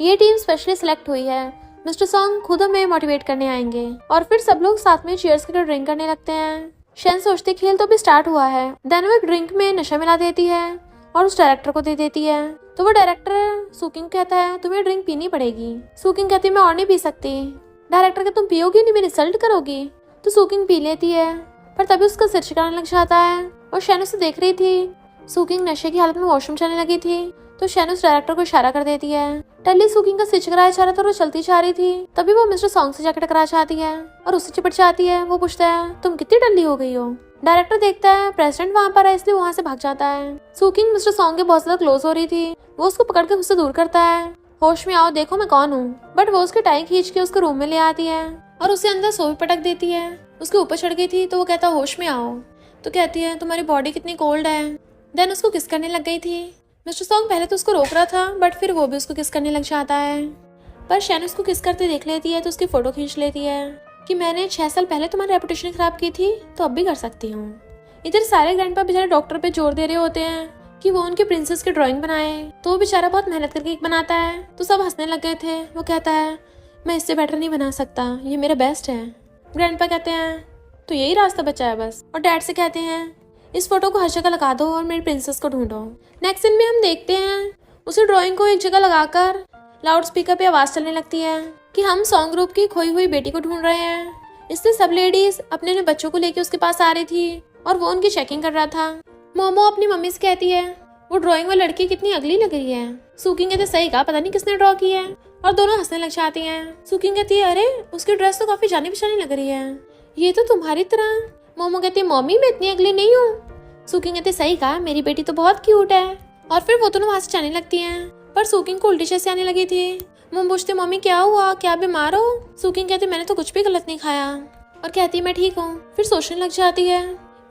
ये टीम स्पेशली सिलेक्ट हुई है, मिस्टर सॉन्ग खुद हमें मोटिवेट करने आएंगे। और फिर सब लोग साथ में चीयर्स करके ड्रिंक करने लगते हैं। शेन सोचती खेल तो भी स्टार्ट हुआ है। देन वो एक ड्रिंक में नशा मिला देती है और उस डायरेक्टर को दे देती है। तो वो डायरेक्टर सुकिंग कहता है तुम्हें ड्रिंक पीनी पड़ेगी। सुकिंग कहती है मैं और नहीं पी सकती। डायरेक्टर कहता तुम पियोगी नहीं, मेरी इंसल्ट करोगी। तो सुकिंग पी लेती है, पर तभी उसका सिर छिकाने लग जाता है और शेन उसे देख रही थी। सुकिंग नशे की हालत में वॉशरूम जाने लगी थी तो शेन उस डायरेक्टर को इशारा कर देती है। टल्ली सुकिंग का सिर छिकराया जा रहा था और वो चलती जा रही थी। तभी वो मिस्टर सॉन्ग से जाकर टकरा जाती है और उससे चिपट जाती है। वो पूछता है तुम कितनी टल्ली हो गई हो। डायरेक्टर देखता है प्रेसिडेंट वहाँ पर है, इसलिए वहाँ से भाग जाता है। सुकिंग मिस्टर सॉन्ग के बहुत ज्यादा क्लोज हो रही थी। वो उसको पकड़ के उससे दूर करता है। होश में आओ, देखो मैं कौन हूँ। बट वो उसके टाई खींच के उसके रूम में ले आती है और उसे अंदर सोफे पटक देती है। उसके ऊपर चढ़ गई थी तो वो कहता होश में आओ। तो कहती है तुम्हारी बॉडी कितनी कोल्ड है। देन उसको किस करने लग गई थी। मिस्टर सॉन्ग पहले तो उसको रोक रहा था, बट फिर वो भी उसको किस करने लग जाता है। पर शेन उसको किस करते देख लेती है तो उसकी फोटो खींच लेती है कि मैंने 6 साल पहले तुम्हारी रेपुटेशन खराब की थी तो अब भी कर सकती हूँ। इधर सारे ग्रैंडपा बेचारे डॉक्टर पे जोर दे रहे होते हैं कि वो उनकी प्रिंसेस की ड्राइंग बनाए। तो वो बेचारा बहुत मेहनत करके एक बनाता है तो सब हंसने लग गए थे। वो कहता है मैं इससे बेटर नहीं बना सकता, ये मेरा बेस्ट है। ग्रैंडपा कहते हैं तो यही रास्ता बचा है बस। और डैड से कहते हैं इस फोटो को हर जगह लगा दो और मेरी प्रिंसेस को ढूंढो। नेक्स्ट सीन में हम देखते हैं उसी ड्राइंग को एक जगह लगाकर लाउड स्पीकर पे आवाज चलने लगती है कि हम सॉन्ग ग्रुप की खोई हुई बेटी को ढूंढ रहे हैं। इससे सब लेडीज अपने अपने बच्चों को लेके उसके पास आ रही थी और वो उनकी चेकिंग कर रहा था। मोमो अपनी मम्मी से कहती है वो ड्राइंग वाली लड़की कितनी अगली लग रही है। सुकिंग कहते सही कहा, पता नहीं किसने ड्रॉ की है। और दोनों हंसने लग जाती हैं। सुकिंग कहती है अरे उसकी ड्रेस तो काफी जानी पहचानी लग रही है, ये तो तुम्हारी तरह। मोमो कहती है मम्मी मैं इतनी अगली नहीं हूँ। सुकिंग कहती सही कहा, मेरी बेटी तो बहुत क्यूट है। और फिर वो दोनों वहां से जाने लगती हैं, पर सुकिंग को उल्टी जैसे आने लगी थी। मोमो पूछती मम्मी क्या हुआ, क्या बीमार हो। सुकिंग कहती मैंने तो कुछ भी गलत नहीं खाया और कहती मैं ठीक हूँ। फिर सोचने लग जाती है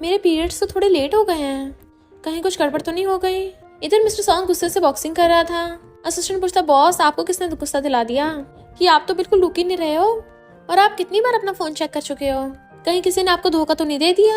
मेरे पीरियड्स तो थोड़े लेट हो गए हैं, कहीं कुछ गड़बड़ तो नहीं हो गई। इधर मिस्टर सॉन्ग गुस्से से बॉक्सिंग कर रहा था। असिस्टेंट पूछता बॉस आपको किसने गुस्सा दिला दिया कि आप तो बिल्कुल रुक ही नहीं रहे हो और आप कितनी बार अपना फोन चेक कर चुके हो, कहीं किसी ने आपको धोखा तो नहीं दे दिया।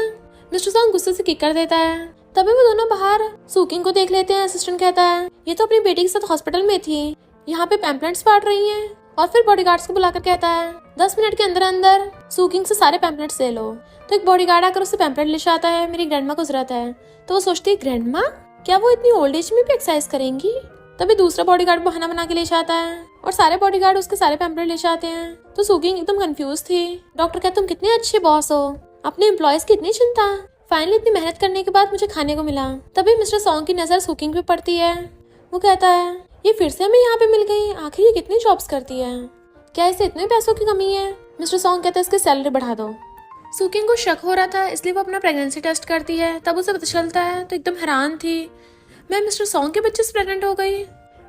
मिस्टर सॉन्ग गुस्से से किक कर देता है। तभी वो दोनों बाहर सुकिंग को देख लेते हैं। असिस्टेंट कहता है ये तो अपनी बेटी के साथ हॉस्पिटल में थी, यहाँ पे पैम्पलेट्स बांट रही हैं। और फिर बॉडीगार्ड्स को बुलाकर कहता है 10 मिनट के अंदर अंदर सुकिंग से सारे पैम्पलेट्स ले लो। तो एक बॉडीगार्ड आकर उससे पैम्पलेट ले आता है। मेरी ग्रैंडमा को जरूरत है। तो वो सोचती है ग्रैंडमा, क्या वो इतनी ओल्ड एज में भी एक्सरसाइज करेंगी। तभी दूसरा बॉडीगार्ड बहाना बना के ले जाता है और सारे बॉडीगार्ड उसके सारे पैम्पलेट ले जाते हैं। तो सुकिंग एकदम कंफ्यूज थी। डॉक्टर कहता तुम कितने अच्छे बॉस हो, अपने एम्प्लॉयज की इतनी चिंता, फाइनली इतनी मेहनत करने के बाद मुझे खाने को मिला। तभी मिस्टर सॉन्ग की नजर सुकिंग पे पड़ती है। वो कहता है ये फिर से हमें यहाँ पे मिल गई, आखिर ये कितनी जॉब्स करती है, क्या इसे इतने पैसों की कमी है। मिस्टर सॉन्ग कहता है इसकी सैलरी बढ़ा दो। सुकिंग को शक हो रहा था इसलिए वो अपना प्रेगनेंसी टेस्ट करती है। तब उसे पता चलता है तो एकदम हैरान थी, मैं मिस्टर सॉन्ग के बच्चे से प्रेग्नेंट हो गई,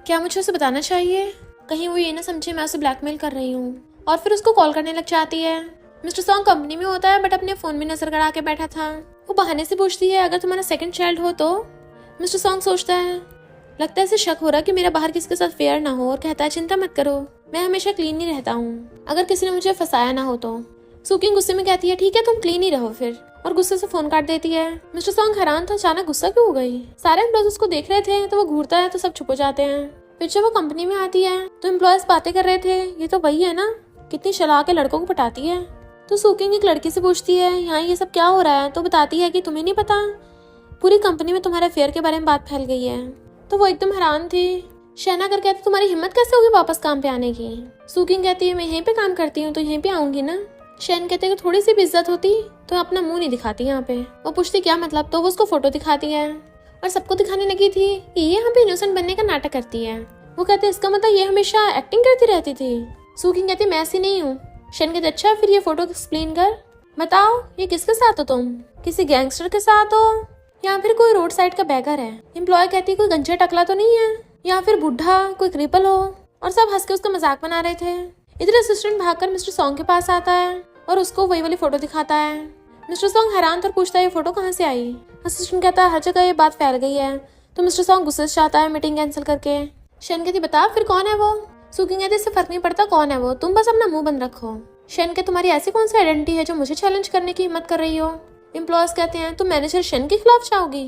क्या मुझे उसे बताना चाहिए, कहीं वो ये ना समझे मैं उसे ब्लैकमेल कर रही हूँ। और फिर उसको कॉल करने लग जाती है। मिस्टर सॉन्ग कंपनी में होता है बट अपने फोन में नजर गड़ा के बैठा था। वो बहाने से पूछती है अगर तुम्हारा सेकंड चाइल्ड हो तो। मिस्टर सॉन्ग सोचता है लगता है इसे शक हो रहा कि मेरा बाहर किसके साथ फेयर ना हो और कहता है चिंता मत करो, मैं हमेशा क्लीन ही रहता हूँ, अगर किसी ने मुझे फंसाया ना हो तो। सुकिंग गुस्से में कहती है ठीक है तुम क्लीन ही रहो फिर, और गुस्से से फोन काट देती है। मिस्टर सॉन्ग हैरान था अचानक गुस्सा क्यों हो गई। सारे एम्प्लॉयज उसको देख रहे थे तो वो घूरता है तो सब छुप हो जाते हैं। फिर जब वो कंपनी में आती है तो एम्प्लॉयज बातें कर रहे थे ये तो वही है ना, कितनी शला के लड़कों को पटाती है। तो सुकिंग एक लड़की से पूछती है यहाँ ये सब क्या हो रहा है। तो बताती है कि तुम्हें नहीं पता, पूरी कंपनी में तुम्हारे अफेयर के बारे में बात फैल गई है। तो वो एकदम हैरान थी। शहना कर कहती तुम्हारी हिम्मत कैसे होगी वापस काम पे आने की। सुकिंग कहती है मैं यहीं पे काम करती हूँ तो यहीं पे आऊंगी ना। शैन कहते हैं कि थोड़ी सी भी इज्जत होती तो अपना मुंह नहीं दिखाती यहाँ पे। वो पूछती क्या मतलब, तो वो उसको फोटो दिखाती है और सबको दिखाने लगी थी कि ये यहाँ पे इनोसेंट बनने का नाटक करती है। वो कहते हैं इसका मतलब ये हमेशा एक्टिंग करती रहती थी। सुकिंग कहती मैं ऐसी नहीं हूँ। शैन कहते अच्छा फिर ये फोटो एक्सप्लेन कर, बताओ ये किसके साथ हो तुम, किसी गैंगस्टर के साथ हो या फिर कोई रोड साइड का बैगर है। एम्प्लॉय कहती कोई गंजा टकला तो नहीं है या फिर बुढ़ा कोई क्रिपल हो। और सब हंस के उसका मजाक बना रहे थे। इधर असिस्टेंट भागकर मिस्टर सॉन्ग के पास आता है और उसको वही वाली फोटो दिखाता है। मिस्टर सॉन्ग हैरान था और पूछता है ये फोटो कहाँ से आई। असिस्टेंट कहता है हर जगह ये बात फैल गई है। तो मिस्टर सॉन्ग गुस्से से चाहता है मीटिंग कैंसिल करके। शैन कहती बता फिर कौन है वो। सुकिंग कहती इससे फर्क नहीं पड़ता कौन है वो, तुम बस अपना मुंह बंद रखो। शैन कहती तुम्हारी ऐसी कौन सी आइडेंटिटी है जो मुझे चैलेंज करने की हिम्मत कर रही हो। एम्प्लॉयज कहते हैं तुम मैनेजर शैन के खिलाफ जाओगी,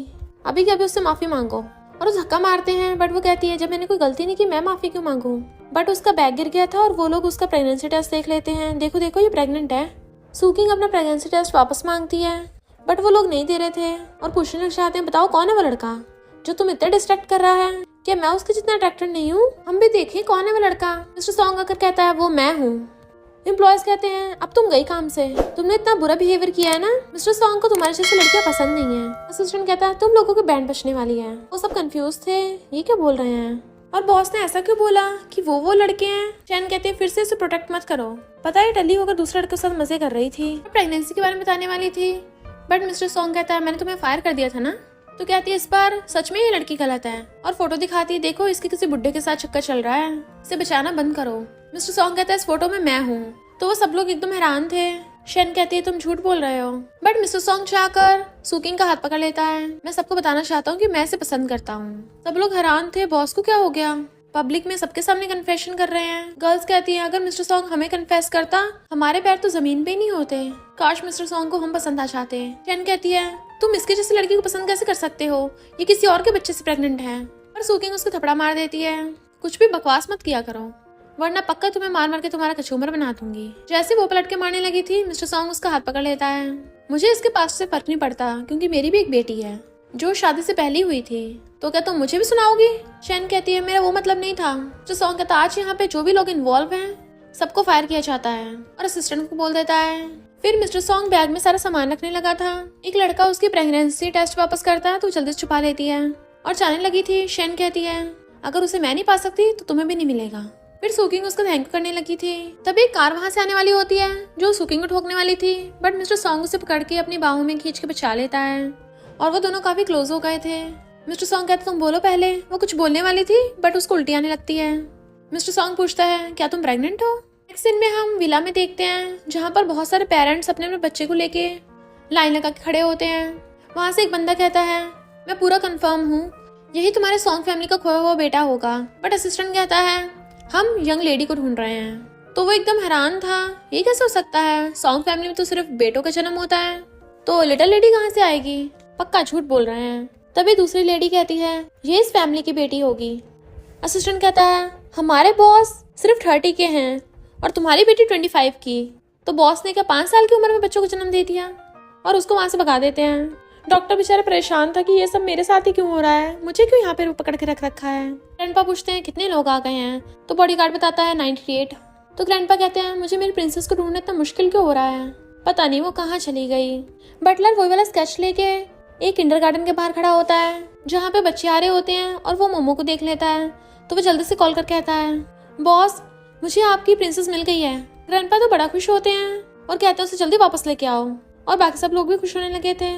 अभी के अभी उससे माफी मांगो। और उस धक्का मारते हैं बट वो कहती है जब मैंने कोई गलती नहीं की मैं माफी क्यों मांगू। बट उसका बैग गिर गया था और वो लोग उसका प्रेगनेंसी टेस्ट देख लेते हैं। देखो देखो ये प्रेग्नेंट है। सुकिंग अपना प्रेगनेंसी टेस्ट वापस मांगती है बट वो लोग नहीं दे रहे थे और पूछने लग जाते हैं बताओ कौन है वो लड़का जो तुम इतना डिस्ट्रैक्ट कर रहा है, क्या मैं उसके जितना अट्रैक्टेड नहीं हूँ, हम भी देखें कौन है वो लड़का। मिस्टर सॉन्ग आकर कहता है वो मैं हूँ। एम्प्लॉयज कहते हैं अब तुम गई काम से, तुमने इतना बुरा बिहेवियर किया है ना, मिस्टर सॉन्ग को तुम्हारे जैसी लड़कियां पसंद नहीं है। असिस्टेंट कहता है तुम लोगों की बैंड बजने वाली है। वो सब कंफ्यूज थे ये क्या बोल रहे हैं और बॉस ने ऐसा क्यों बोला कि वो लड़के हैं। चैन कहते हैं फिर से इसे प्रोटेक्ट मत करो, पता है टली होकर दूसरे लड़के के साथ मजे कर रही थी, प्रेगनेंसी के बारे में बताने वाली थी। बट मिस्टर सॉन्ग कहता है मैंने तुम्हें फायर कर दिया था ना। तो कहती है इस बार सच में ये लड़की गलत है और फोटो दिखाती है देखो इसके किसी बुड्ढे के साथ चक्कर चल रहा है, इसे बचाना बंद करो। मिस्टर सॉन्ग कहता है इस फोटो में मैं हूँ। तो वो सब लोग एकदम हैरान थे। शैन कहती है तुम झूठ बोल रहे हो। बट मिस्टर सॉन्ग जाकर सुकिंग का हाथ पकड़ लेता है। मैं सबको बताना चाहता हूँ कि मैं इसे पसंद करता हूँ। सब लोग हैरान थे बॉस को क्या हो गया, पब्लिक में सबके सामने कन्फेशन कर रहे हैं। गर्ल्स कहती है अगर मिस्टर सॉन्ग हमें कन्फेस करता हमारे पैर तो जमीन पे ही नहीं होते, काश मिस्टर सॉन्ग को हम पसंद आ जाते। शैन कहती है तुम इसके जैसी लड़की को पसंद कैसे कर सकते हो, ये किसी और के बच्चे से प्रेग्नेंट है। और सुकिंग उसको थपड़ा मार देती है कुछ भी बकवास मत किया करो वरना पक्का तुम्हें मार मार के तुम्हारा कचूमर बना दूंगी। जैसे वो पलट के मारने लगी थी मिस्टर सॉन्ग उसका हाथ पकड़ लेता है। मुझे इसके पास से फर्क नहीं पड़ता क्योंकि मेरी भी एक बेटी है जो शादी से पहले हुई थी। तो क्या तुम मुझे भी सुनाओगी। शैन कहती है मेरा वो मतलब नहीं था। मिस्टर सॉन्ग कहता आज यहाँ पे जो भी लोग इन्वॉल्व हैं सबको फायर किया जाता है और असिस्टेंट को बोल देता है। फिर मिस्टर सॉन्ग बैग में सारा सामान रखने लगा था। एक लड़का उसकी प्रेगनेंसी टेस्ट वापस करता है तो जल्दी से छुपा लेती है और जाने लगी थी। शैन कहती है अगर उसे मैं नहीं पा सकती तो तुम्हें भी नहीं मिलेगा। फिर सुकिंग उसका थैंक यू करने लगी थी। तभी एक कार वहां से आने वाली होती है जो सुकिंग को ठोकने वाली थी। बट मिस्टर सॉन्ग उसे पकड़ के अपनी बाहों में खींच के बचा लेता है और वो दोनों काफी क्लोज हो गए थे। मिस्टर सॉन्ग कहते तुम बोलो पहले। वो कुछ बोलने वाली थी बट उसको उल्टी आने लगती है। मिस्टर सॉन्ग पूछता है क्या तुम प्रेग्नेंट हो। नेक्स्ट सीन में हम विला में देखते हैं जहाँ पर बहुत सारे पेरेंट्स अपने अपने बच्चे को लेके लाइन लगा के खड़े होते हैं। वहां से एक बंदा कहता है मैं पूरा कंफर्म हूँ यही तुम्हारे सॉन्ग फैमिली का खोया हुआ बेटा होगा। बट असिस्टेंट कहता है हम यंग लेडी को ढूंढ रहे हैं। तो वो एकदम हैरान था ये कैसे हो सकता है, सॉन्ग फैमिली में तो सिर्फ बेटों का जन्म होता है, तो लिटिल लेडी कहाँ से आएगी, पक्का झूठ बोल रहे हैं। तभी दूसरी लेडी कहती है ये इस फैमिली की बेटी होगी। असिस्टेंट कहता है हमारे बॉस सिर्फ 30 के हैं और तुम्हारी बेटी 25 की। तो बॉस ने क्या 5 साल की उम्र में बच्चों को जन्म दे दिया और उसको वहां से भगा देते हैं। डॉक्टर बेचारा परेशान था कि ये सब मेरे साथ ही क्यों हो रहा है, मुझे क्यों यहाँ पे पकड़ के रख रखा है। ग्रैंडपा पूछते हैं कितने लोग आ गए हैं। तो बॉडीगार्ड बताता है 98। तो ग्रैंडपा कहते हैं मुझे मेरी प्रिंसेस को ढूंढना इतना मुश्किल क्यों हो रहा है, पता नहीं वो कहाँ चली गई। बटलर वही वाला स्केच लेके एक किंडरगार्टन के बाहर खड़ा होता है जहाँ पे बच्चे आ रहे होते हैं और वो मोमो को देख लेता है। तो वो जल्दी से कॉल कर कहता है बॉस मुझे आपकी प्रिंसेस मिल गई है। ग्रैंडपा तो बड़ा खुश होते हैं और कहते हैं उसे जल्दी वापस लेके आओ और बाकी सब लोग भी खुश होने लगे थे।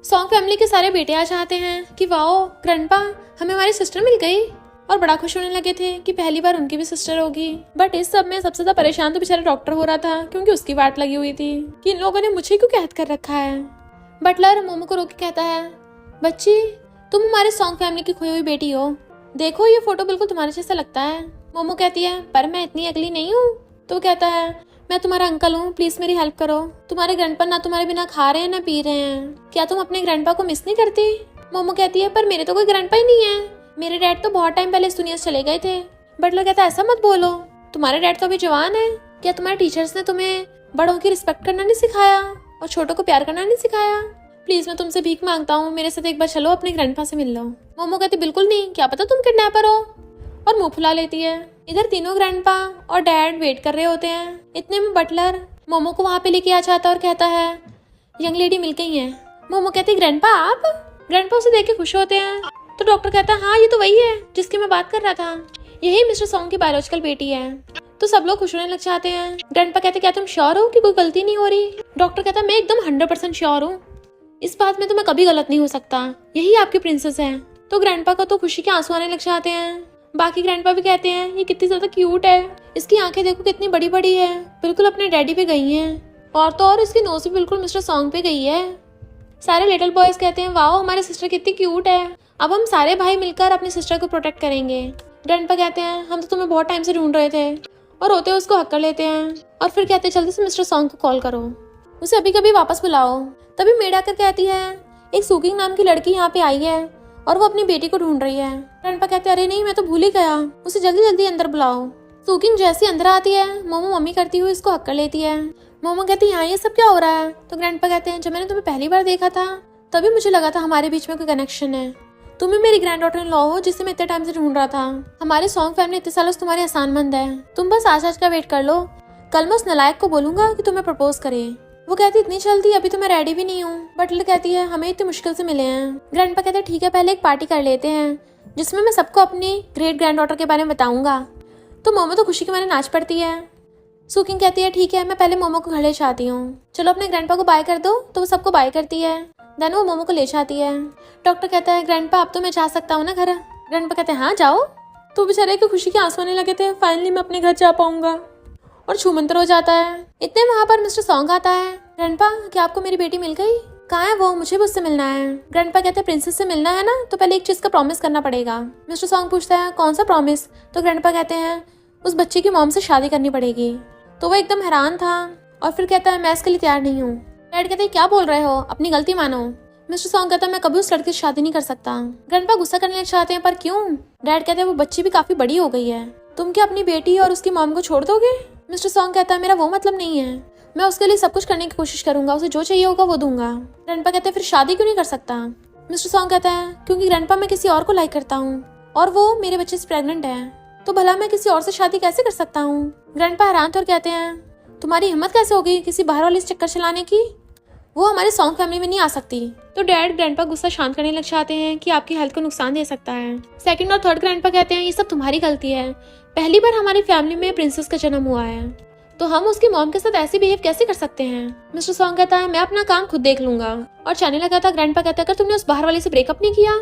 सॉन्ग फैमिली के सारे बेटे आ जाते हैं कि वाओ ग्रैंडपा हमें हमारी सिस्टर मिल गई और बड़ा खुश होने लगे थे कि पहली बार उनकी भी सिस्टर होगी। बट इस सब में सबसे ज्यादा परेशान तो बेचारा डॉक्टर हो रहा था क्योंकि उसकी वाट लगी हुई थी कि इन लोगों ने मुझे क्यों कैद कर रखा है। बटलर मोमो को रोक के कहता है बच्ची तुम हमारे सॉन्ग फैमिली की खोई हुई बेटी हो, देखो ये फोटो बिल्कुल तुम्हारे जैसा लगता है। मोमो कहती है पर मैं इतनी अगली नहीं हूँ। तो कहता है मैं तुम्हारा अंकल हूँ प्लीज मेरी हेल्प करो, तुम्हारे ग्रैंडपा ना तुम्हारे बिना खा रहे हैं ना पी रहे हैं, क्या तुम अपने ग्रैंडपा को मिस नहीं करती। मोमो कहती है पर मेरे तो कोई ग्रैंडपा ही नहीं है, मेरे डैड तो बहुत टाइम पहले इस दुनिया से चले गए थे। बटलर कहता है ऐसा मत बोलो, तुम्हारे डैड तो अभी जवान है, क्या तुम्हारे टीचर्स ने तुम्हें बड़ों की रिस्पेक्ट करना नहीं सिखाया और छोटों को प्यार करना नहीं सिखाया। प्लीज मैं तुमसे भीख मांगता हूँ, मेरे साथ एक बार चलो, अपने ग्रैंडपा से मिल लो। मोमो कहती बिल्कुल नहीं, क्या पता तुम किडनैपर हो, और मुंह फुला लेती है। इधर तीनों ग्रैंडपा और डैड वेट कर रहे होते हैं। इतने में बटलर मोमो को वहां पे लेके आ जाता है और कहता है यंग लेडी मिल गई है। मोमो कहती ग्रैंडपा आप? ग्रैंडपा उसे देख के खुश होते हैं। तो डॉक्टर कहता है हाँ ये तो वही है जिसकी मैं बात कर रहा था, यही मिस्टर सॉन्ग की बायोलॉजिकल बेटी है। तो सब लोग खुश होने लग जाते हैं। ग्रैंडपा कहते क्या तुम श्योर हो कि कोई गलती नहीं हो रही? डॉक्टर कहता मैं एकदम 100% श्योर हूँ, इस बात में तो मैं कभी गलत नहीं हो सकता, यही आपकी प्रिंसेस है। तो ग्रैंडपा को तो खुशी के आंसू आने लग जाते हैं। बाकी ग्रैंडपा भी कहते हैं ये कितनी ज्यादा क्यूट है, इसकी आंखें देखो कितनी बड़ी बड़ी है, बिल्कुल अपने डैडी पे गई हैं, और तो और इसकी नोज भी बिल्कुल मिस्टर सॉन्ग पे गई है। सारे लिटिल बॉयज कहते हैं वाओ हमारी सिस्टर कितनी क्यूट है, अब हम सारे भाई मिलकर अपनी सिस्टर को प्रोटेक्ट करेंगे। ग्रैंडपा कहते हैं हम तो तुम्हें बहुत टाइम से ढूंढ रहे थे, और रोते हुए उसको हक कर लेते हैं और फिर कहते हैं जल्दी से मिस्टर सॉन्ग को कॉल करो, उसे अभी कभी वापस बुलाओ। तभी मेड आकर कहती है एक सुकिंग नाम की लड़की यहाँ पे आई है और वो अपनी बेटी को ढूंढ रही है। ग्रैंडपा कहते हैं अरे नहीं मैं तो भूल ही गया, उसे जल्दी जल्दी अंदर बुलाओ। सुकिंग जैसे अंदर आती है मोमो मम्मी करती हुई इसको हक कर लेती है। मोमो कहती है यहाँ ये सब क्या हो रहा है? तो ग्रैंडपा कहते हैं जब मैंने तुम्हें पहली बार देखा था तभी मुझे लगा था हमारे बीच में कोई कनेक्शन है, तुम ही मेरी ग्रैंड डॉटर इन लॉ हो जिसे मैं इतने टाइम से ढूंढ रहा था। हमारे सॉन्ग फैमिली इतने सालों से तुम्हारी आसानमंद है, तुम बस आज का वेट कर लो, कल मैं उस नलायक को बोलूंगा कि तुम्हें प्रपोज करे। वो कहती इतनी जल्दी? अभी तो मैं रेडी भी नहीं हूँ। बटलर कहती है हमें इतनी मुश्किल से मिले हैं। ग्रैंडपा कहते हैं ठीक है पहले एक पार्टी कर लेते हैं जिसमें मैं सबको अपनी ग्रेट ग्रैंड डॉटर के बारे में बताऊंगा। तो मोमो तो खुशी के मारे नाच पड़ती है। सुकिंग कहती है ठीक है मैं पहले मोमो को घर ले जाती हूँ, चलो अपने ग्रैंडपा को बाय कर दो। तो वो सबको बाय करती है, देन वो मोमो को ले जाती है। डॉक्टर कहता है ग्रैंडपा अब तो मैं जा सकता हूँ ना घर? ग्रैंडपा कहते हैं हाँ जाओ। तो बेचारे की खुशी के आंसू आने लगे थे, फाइनली मैं अपने घर जा पाऊंगा, और छूमंतर हो जाता है। इतने वहां पर मिस्टर सॉन्ग आता है। ग्रैंडपा क्या आपको मेरी बेटी मिल गई? कहाँ है वो? मुझे भी उससे मिलना है। ग्रैंडपा कहते हैं प्रिंसेस से मिलना है ना तो पहले एक चीज का प्रॉमिस करना पड़ेगा। मिस्टर सॉन्ग पूछता है कौन सा प्रॉमिस? तो ग्रैंडपा कहते हैं उस बच्चे की मॉम से शादी करनी पड़ेगी। तो वो एकदम हैरान था और फिर कहता है मैं इसके लिए तैयार नहीं हूँ। डैड कहते हैं क्या बोल रहे हो, अपनी गलती मानो। मिस्टर सॉन्ग कहता है मैं कभी उस लड़के से शादी नहीं कर सकता। ग्रैंडपा गुस्सा करने लग जाते हैं पर क्यों? डैड कहते हैं वो बच्ची भी काफी बड़ी हो गई है, तुम क्या अपनी बेटी और उसकी मॉम को छोड़ दोगे? मिस्टर सॉन्ग कहता है मेरा वो मतलब नहीं है, मैं उसके लिए सब कुछ करने की कोशिश करूंगा, उसे जो चाहिए होगा वो दूंगा। ग्रैंडपा कहते हैं फिर शादी क्यों नहीं कर सकता? मिस्टर सॉन्ग कहता है क्योंकि ग्रैंडपा मैं किसी और को लाइक करता हूँ और वो मेरे बच्चे से प्रेग्नेंट है, तो भला मैं किसी और से शादी कैसे कर सकता हूँ? ग्रैंडपा हैरान थे और कहते हैं तुम्हारी हिम्मत कैसे होगी किसी बाहर वाली से चक्कर चलाने की, वो हमारे सॉन्ग फैमिली में नहीं आ सकती। तो डैड ग्रैंडपा गुस्सा शांत करने लग जाते हैं कि आपकी हेल्थ को नुकसान दे सकता है। सेकंड और थर्ड ग्रैंडपा कहते हैं ये सब तुम्हारी गलती है, पहली बार हमारी फैमिली में प्रिंसेस का जन्म हुआ है तो हम उसकी मॉम के साथ ऐसे बिहेव कैसे कर सकते हैं? मिस्टर सॉन्ग कहता है मैं अपना काम खुद देख लूंगा, और जाने लगा था। ग्रैंडपा कहता है अगर तुमने उस बाहर वाली से ब्रेकअप नहीं किया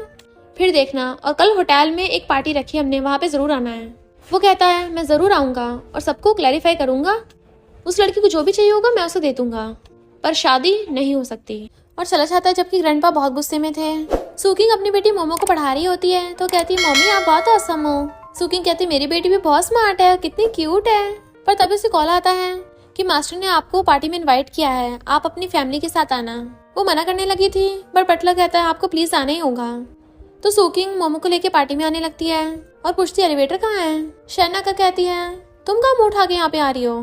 फिर देखना, और कल होटल में एक पार्टी रखी हमने, वहाँ पे जरूर आना है। वो कहता है मैं जरूर आऊंगा और सबको क्लैरिफाई करूंगा, उस लड़की को जो भी चाहिए होगा मैं उसे दे दूंगा, पर शादी नहीं हो सकती। और चला जाता है जबकि ग्रैंडपा बहुत गुस्से में थे। सुकिंग अपनी बेटी मोमो को पढ़ा रही होती है तो कहती है मम्मी आप बहुत औसम हो। सुकिंग कहती मेरी बेटी भी बहुत स्मार्ट है, कितनी क्यूट है। पर तभी उसे कॉल आता है कि मास्टर ने आपको पार्टी में इनवाइट किया है, आप अपनी फैमिली के साथ आना। वो मना करने लगी थी बट बटलर कहता है आपको प्लीज आना ही होगा। तो सुकिंग मोमो को लेके पार्टी में आने लगती है और पूछती है एलिवेटर कहाँ है? शैना का कहती है तुम कहाँ मुंह उठा के यहाँ पे आ रही हो?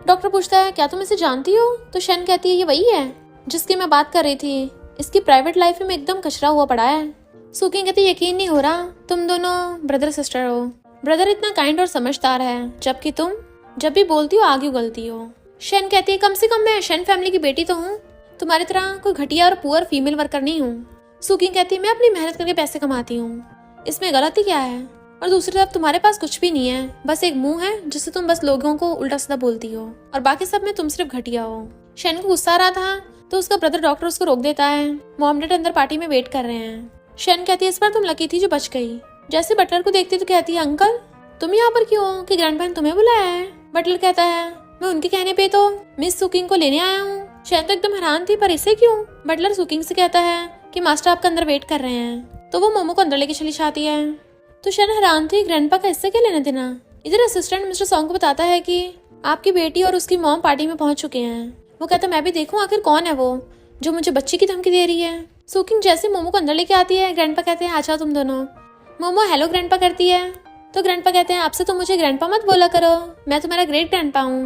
डॉक्टर पूछता है क्या तुम इसे जानती हो? तो शैन कहती है ये वही है जिसकी मैं बात कर रही थी, इसकी प्राइवेट लाइफ में एकदम कचरा हुआ पड़ा है। सुकिंग कहती है यकीन नहीं हो रहा तुम दोनों ब्रदर सिस्टर हो, ब्रदर इतना काइंड और समझदार है जबकि तुम जब भी बोलती हो आगे उगलती हो। शैन कहती है कम से कम मैं शैन फैमिली की बेटी तो हूँ, तुम्हारी तरह कोई घटिया और पुअर फीमेल वर्कर नहीं हूँ। सुकिंग कहती है मैं अपनी मेहनत करके पैसे कमाती हूँ, इसमें गलती क्या है? और दूसरी तरफ तुम्हारे पास कुछ भी नहीं है, बस एक मुंह है जिससे तुम बस लोगों को उल्टा सीधा बोलती हो और बाकी सब में तुम सिर्फ घटिया हो। शैन को गुस्सा आ रहा था तो उसका ब्रदर डॉक्टर उसको रोक देता है। मॉम डैड अंदर पार्टी में वेट कर रहे हैं। शैन कहती है इस बार तुम लकी थी जो बच गई। जैसे बटलर को देखती तो कहती है अंकल तुम यहाँ पर क्यों हो कि ग्रैंडपा ने तुम्हें बुलाया है? बटलर कहता है मैं उनके कहने पे तो मिस सुकिंग को लेने आया हूँ। शैन तो एकदम हैरान थी पर इसे क्यों? बटलर सुकिंग से कहता है कि मास्टर आपका अंदर वेट कर रहे हैं, तो वो मोमो को अंदर लेके चली जाती है। तो शैन हैरान थी ग्रैंडपा का इससे क्या लेना देना। इधर असिस्टेंट मिस्टर सॉन्ग को बताता है कि आपकी बेटी और उसकी मॉम पार्टी में पहुंच चुके हैं। वो कहता है मैं भी देखूं आखिर कौन है वो जो मुझे बच्ची की धमकी दे रही है। सुकिंग जैसे मोमो को अंदर लेके आती है ग्रैंडपा कहते हैं आ जाओ तुम दोनों। मोमो हेलो ग्रैंडपा करती है तो ग्रैंडपा कहते हैं आपसे तो मुझे ग्रैंडपा मत बोला करो, मैं तुम्हारा ग्रेट ग्रैंडपा हूँ।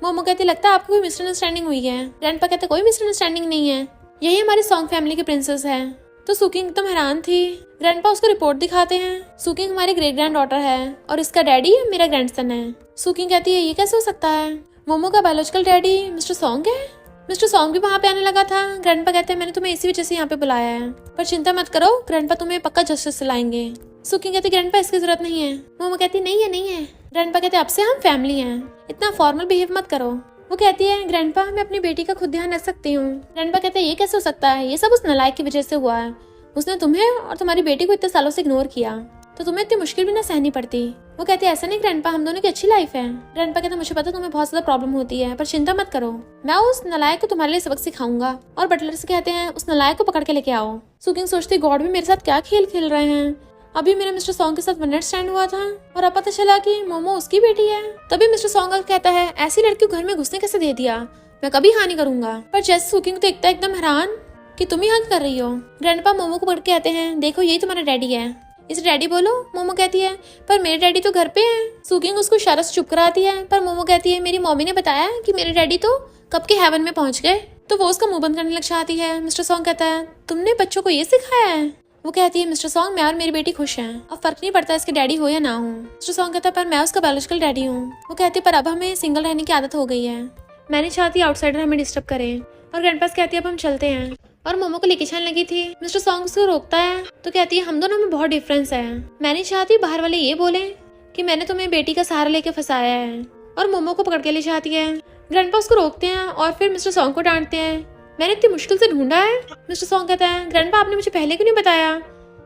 मोमो कहती लगता है आपको कोई मिसअंडरस्टैंडिंग हुई है। ग्रैंडपा कहते कोई मिसअंडरस्टैंडिंग नहीं है, यही हमारी सॉन्ग फैमिली की प्रिंसेस है। तो सुकिंग एकदम हैरान थी। ग्रैंडपा उसको रिपोर्ट दिखाते हैं। सुकिंग हमारी ग्रेट ग्रैंड डॉटर है और इसका डैडी मेरा ग्रैंडसन है। सुकिंग कहती है ये कैसे हो सकता है, मोमो का बायोलॉजिकल डैडी मिस्टर सॉन्ग है। मिस्टर सॉन्ग भी वहाँ पे आने लगा था। ग्रैंडपा कहते हैं मैंने तुम्हें इसी वजह से यहाँ पे बुलाया है, पर चिंता मत करो, ग्रैंडपा तुम्हें पक्का जस्टिस दिलाएंगे। सुकिंग कहती ग्रैंडपा इसकी जरूरत नहीं है। मोमो कहती नहीं है। ग्रैंडपा कहते अब से हम फैमिली हैं, इतना फॉर्मल बिहेव मत करो। वो कहती है ग्रैंडपा मैं अपनी बेटी का खुद ध्यान रख सकती हूँ। ग्रैंडपा कहते हैं ये कैसे हो सकता है, ये सब उस नालायक की वजह से हुआ है। उसने तुम्हें और तुम्हारी बेटी को इतने सालों से इग्नोर किया, तो तुम्हें इतनी मुश्किल भी ना सहनी पड़ती। वो कहते हैं ऐसा नहीं ग्रैंडपा, हम दोनों की अच्छी लाइफ है। ग्रैंडपा कहते हैं मुझे पता तुम्हें बहुत ज्यादा प्रॉब्लम होती है, पर चिंता मत करो, मैं उस नालायक को तुम्हारे लिए सबक सिखाऊंगा। और बटलर से कहते हैं उस नालायक को पकड़ के लेके आओ। सुकिंग सोचती गॉड भी मेरे साथ क्या खेल खेल रहे हैं। अभी मेरे मिस्टर सॉन्ग के साथ वन नाइट स्टैंड हुआ था और अब पता चला कि मोमो उसकी बेटी है। तभी मिस्टर सॉन्ग कहता है ऐसी लड़की को घर में घुसने कैसे दे दिया, मैं कभी हाँ नहीं करूंगा। पर जैसे सुकिंग तो एकदम हैरान कि तुम ही हाँ कर रही हो। ग्रैंडपा मोमो को पकड़ के कहते हैं देखो यही तुम्हारा डैडी है, इसे डैडी बोलो। मोमो कहती है पर मेरे डैडी तो घर पे है। सुकिंग उसको इशारे से चुप कराती है, पर मोमो कहती है मेरी मम्मी ने बताया कि मेरे डैडी तो कब के हेवन में पहुंच गए। तो वो उसका मुंह बंद करने लग जाती है। मिस्टर सॉन्ग कहता है तुमने बच्चों को ये सिखाया है। वो कहती है मिस्टर सॉन्ग मैं और मेरी बेटी खुश हैं, अब फर्क नहीं पड़ता इसके डैडी हो या ना हो। मिस्टर सॉन्ग कहता है पर मैं उसका बायोलॉजिकल डैडी हूँ। वो कहती है पर अब हमें सिंगल रहने की आदत हो गई है, मैं नहीं चाहती आउटसाइडर हमें डिस्टर्ब करें। और ग्रैंडपा कहती है अब हम चलते हैं, और मोमो को लेके चलने लगी थी। मिस्टर सॉन्ग उसको रोकता है तो कहती है हम दोनों में बहुत डिफरेंस है, मैं नहीं चाहती बाहर वाले ये बोले कि मैंने तुम्हें बेटी का सहारा लेके फंसाया है। और मोमो को पकड़ के ले जाती है। ग्रैंडपा उसको रोकते हैं और फिर मिस्टर सॉन्ग को डांटते हैं मैंने इतनी मुश्किल से ढूंढा है। मिस्टर सॉन्ग कहता है ग्रैंडपा आपने मुझे पहले क्यों नहीं बताया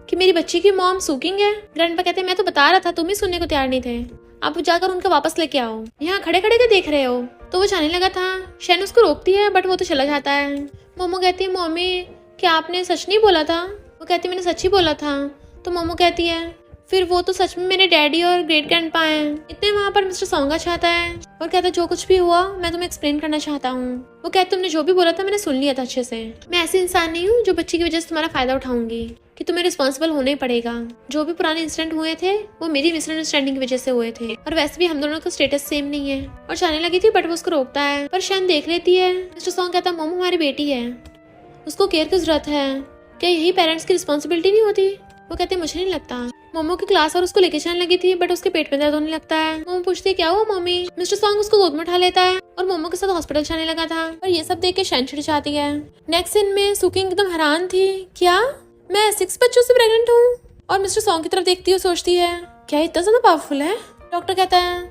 कि मेरी बच्ची की मॉम सुकिंग है। ग्रैंडपा कहते हैं मैं तो बता रहा था, तुम ही सुनने को तैयार नहीं थे, आप जाकर उनका वापस लेके आओ, यहाँ खड़े खड़े के देख रहे हो। तो वो जाने लगा था। शैन उसको रोकती है बट वो तो चला जाता है। मोमो कहती है मम्मी क्या आपने सच नहीं बोला था। वो कहती है मैंने सच ही बोला था। तो मोमो कहती है फिर वो तो सच में मेरे डैडी और ग्रेट ग्रैंडपा हैं। इतने वहाँ पर मिस्टर सॉन्गा चाहता है और कहता है जो कुछ भी हुआ मैं तुम्हें एक्सप्लेन करना चाहता हूँ। वो कहते तुमने जो भी बोला था मैंने सुन लिया था अच्छे से, मैं ऐसे इंसान नहीं हूँ जो बच्ची की वजह से तुम्हारा फायदा उठाऊंगी, कि तुम्हें रिस्पॉन्सिबल होना ही पड़ेगा। जो भी पुराने इंसिडेंट हुए थे वो मेरी मिसअंडरस्टैंडिंग की वजह से हुए थे, और वैसे भी हम दोनों का स्टेटस सेम नहीं है। और जाने लगी थी बट वो उसको रोकता है, पर शैन देख लेती है। मिस्टर सॉन्ग कहता है मोमो हमारी बेटी है, उसको केयर की जरूरत है, क्या यही पेरेंट्स की रिस्पॉन्सिबिलिटी नहीं होती। वो कहते मुझे नहीं लगता। मोमो की क्लास और उसको लेके चलने लगी थी बट उसके पेट में दर्द होने लगता है। मोमो पूछती है क्या हुआ मम्मी। मिस्टर सॉन्ग उसको गोद में उठा लेता है और मोमो के साथ हॉस्पिटल जाने लगा था। और ये सब देख के शैन चिढ़ जाती है। नेक्स्ट सीन में सुकिंग एकदम हैरान थी, क्या मैं 6 बच्चों से प्रेग्नेंट हूँ। और मिस्टर सॉन्ग की तरफ देखती है, सोचती है क्या इतना ज्यादा पावरफुल है। डॉक्टर कहता है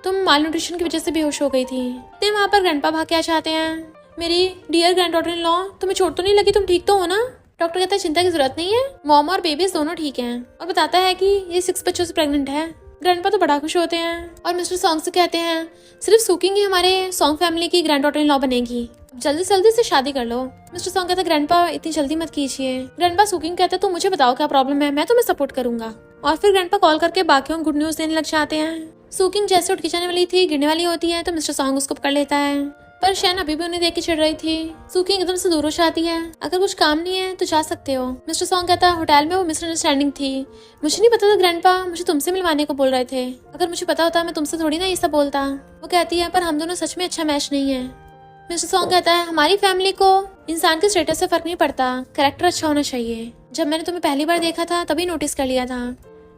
तुम माल न्यूट्रिशन की वजह से बेहोश हो गई थी। तो वहाँ पर ग्रैंडपा भाग के आ जाते हैं। मेरी dear granddaughter in law तुम्हें चोट तो नहीं लगी, तुम ठीक तो हो ना। डॉक्टर कहता है चिंता की जरूरत नहीं है, मॉम और बेबीज दोनों ठीक हैं। और बताता है कि ये 6 बच्चों से प्रेग्नेंट है। ग्रैंडपा तो बड़ा खुश होते हैं और मिस्टर सॉन्ग से कहते हैं सिर्फ सुकिंग ही हमारे सॉन्ग फैमिली की ग्रैंड डॉटर इन लॉ बनेगी, जल्दी से जल्दी से शादी कर लो। मिस्टर सॉन्ग कहता है ग्रैंडपा इतनी जल्दी मत कीजिए। ग्रैंडपा सुकिंग कहते हैं तो मुझे बताओ क्या प्रॉब्लम है, मैं तुम्हें सपोर्ट करूंगा। और फिर ग्रैंडपा कॉल करके बाकियों को गुड न्यूज देने लग जाते हैं। सुकिंग जैसे उठ के जाने वाली थी, गिरने वाली होती है, तो मिस्टर सॉन्ग उसको पकड़ लेता है, पर शैन अभी भी उन्हें देख के चिढ़ रही थी। सुकिंग एकदम से दूर हो जाती है, अगर कुछ काम नहीं है तो जा सकते हो। मिस्टर सॉन्ग कहता है होटल में वो मिसअंडरस्टैंडिंग थी, मुझे नहीं पता था ग्रैंडपा मुझे तुमसे मिलवाने को बोल रहे थे, अगर मुझे पता होता मैं तुमसे थोड़ी ना ये सब बोलता। वो कहती है पर हम दोनों सच में अच्छा मैच नहीं है। मिस्टर सॉन्ग कहता है हमारी फैमिली को इंसान के स्टेटस से फर्क नहीं पड़ता, कैरेक्टर अच्छा होना चाहिए। जब मैंने तुम्हें पहली बार देखा था तभी नोटिस कर लिया था।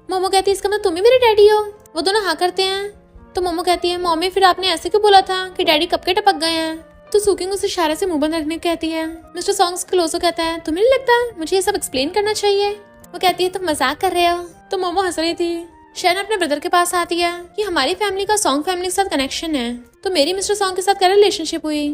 मोमो कहती है इसका मतलब तुम ही मेरे डैडी हो। वो दोनों हाँ करते हैं। तो मोमो कहती है मम्मी फिर आपने ऐसे क्यों बोला था कि डैडी कब के टपक गए हैं। तो सुकिंग उस इशारे से मुंह बंद रखने को कहती है। मिस्टर सॉन्ग्स क्लोजो कहता है तुम्हें नहीं लगता मुझे ये सब एक्सप्लेन करना चाहिए। वो कहती है तुम मजाक कर रहे हो। तो मोमो हंस रही थी। शैन अपने ब्रदर के पास आती है कि हमारी फैमिली का सॉन्ग फैमिली के साथ कनेक्शन है, तो मेरी मिस्टर सॉन्ग के साथ क्या रिलेशनशिप हुई।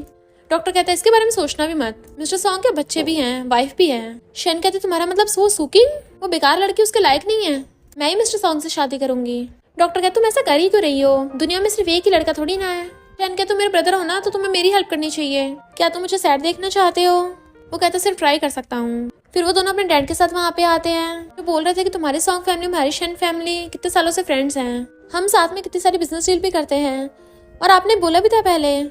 डॉक्टर कहता है इसके बारे में सोचना भी मत, मिस्टर सॉन्ग के बच्चे भी हैं, वाइफ भी है। शैन कहती तुम्हारा मतलब वो सुकिंग वो बेकार लड़की उसके लायक नहीं है, मैं ही मिस्टर सॉन्ग से शादी करूंगी। डॉक्टर कहते तुम ऐसा कर ही क्यों रही हो, दुनिया में सिर्फ एक ही लड़का थोड़ी ना है। शैन कहते तुम मेरे ब्रदर हो ना, तो तुम्हें मेरी हेल्प करनी चाहिए, क्या तुम मुझे सैड देखना चाहते हो। वो कहता सिर्फ ट्राई कर सकता हूँ। फिर वो दोनों अपने डैड के साथ वहाँ पे आते हैं, जो बोल रहे थे कि तुम्हारी सॉन्ग फैमिली हमारी शैन फैमिली कितने सालों से फ्रेंड्स हैं, हम साथ में कितनी सारी बिजनेस डील भी करते हैं, और आपने बोला भी था पहले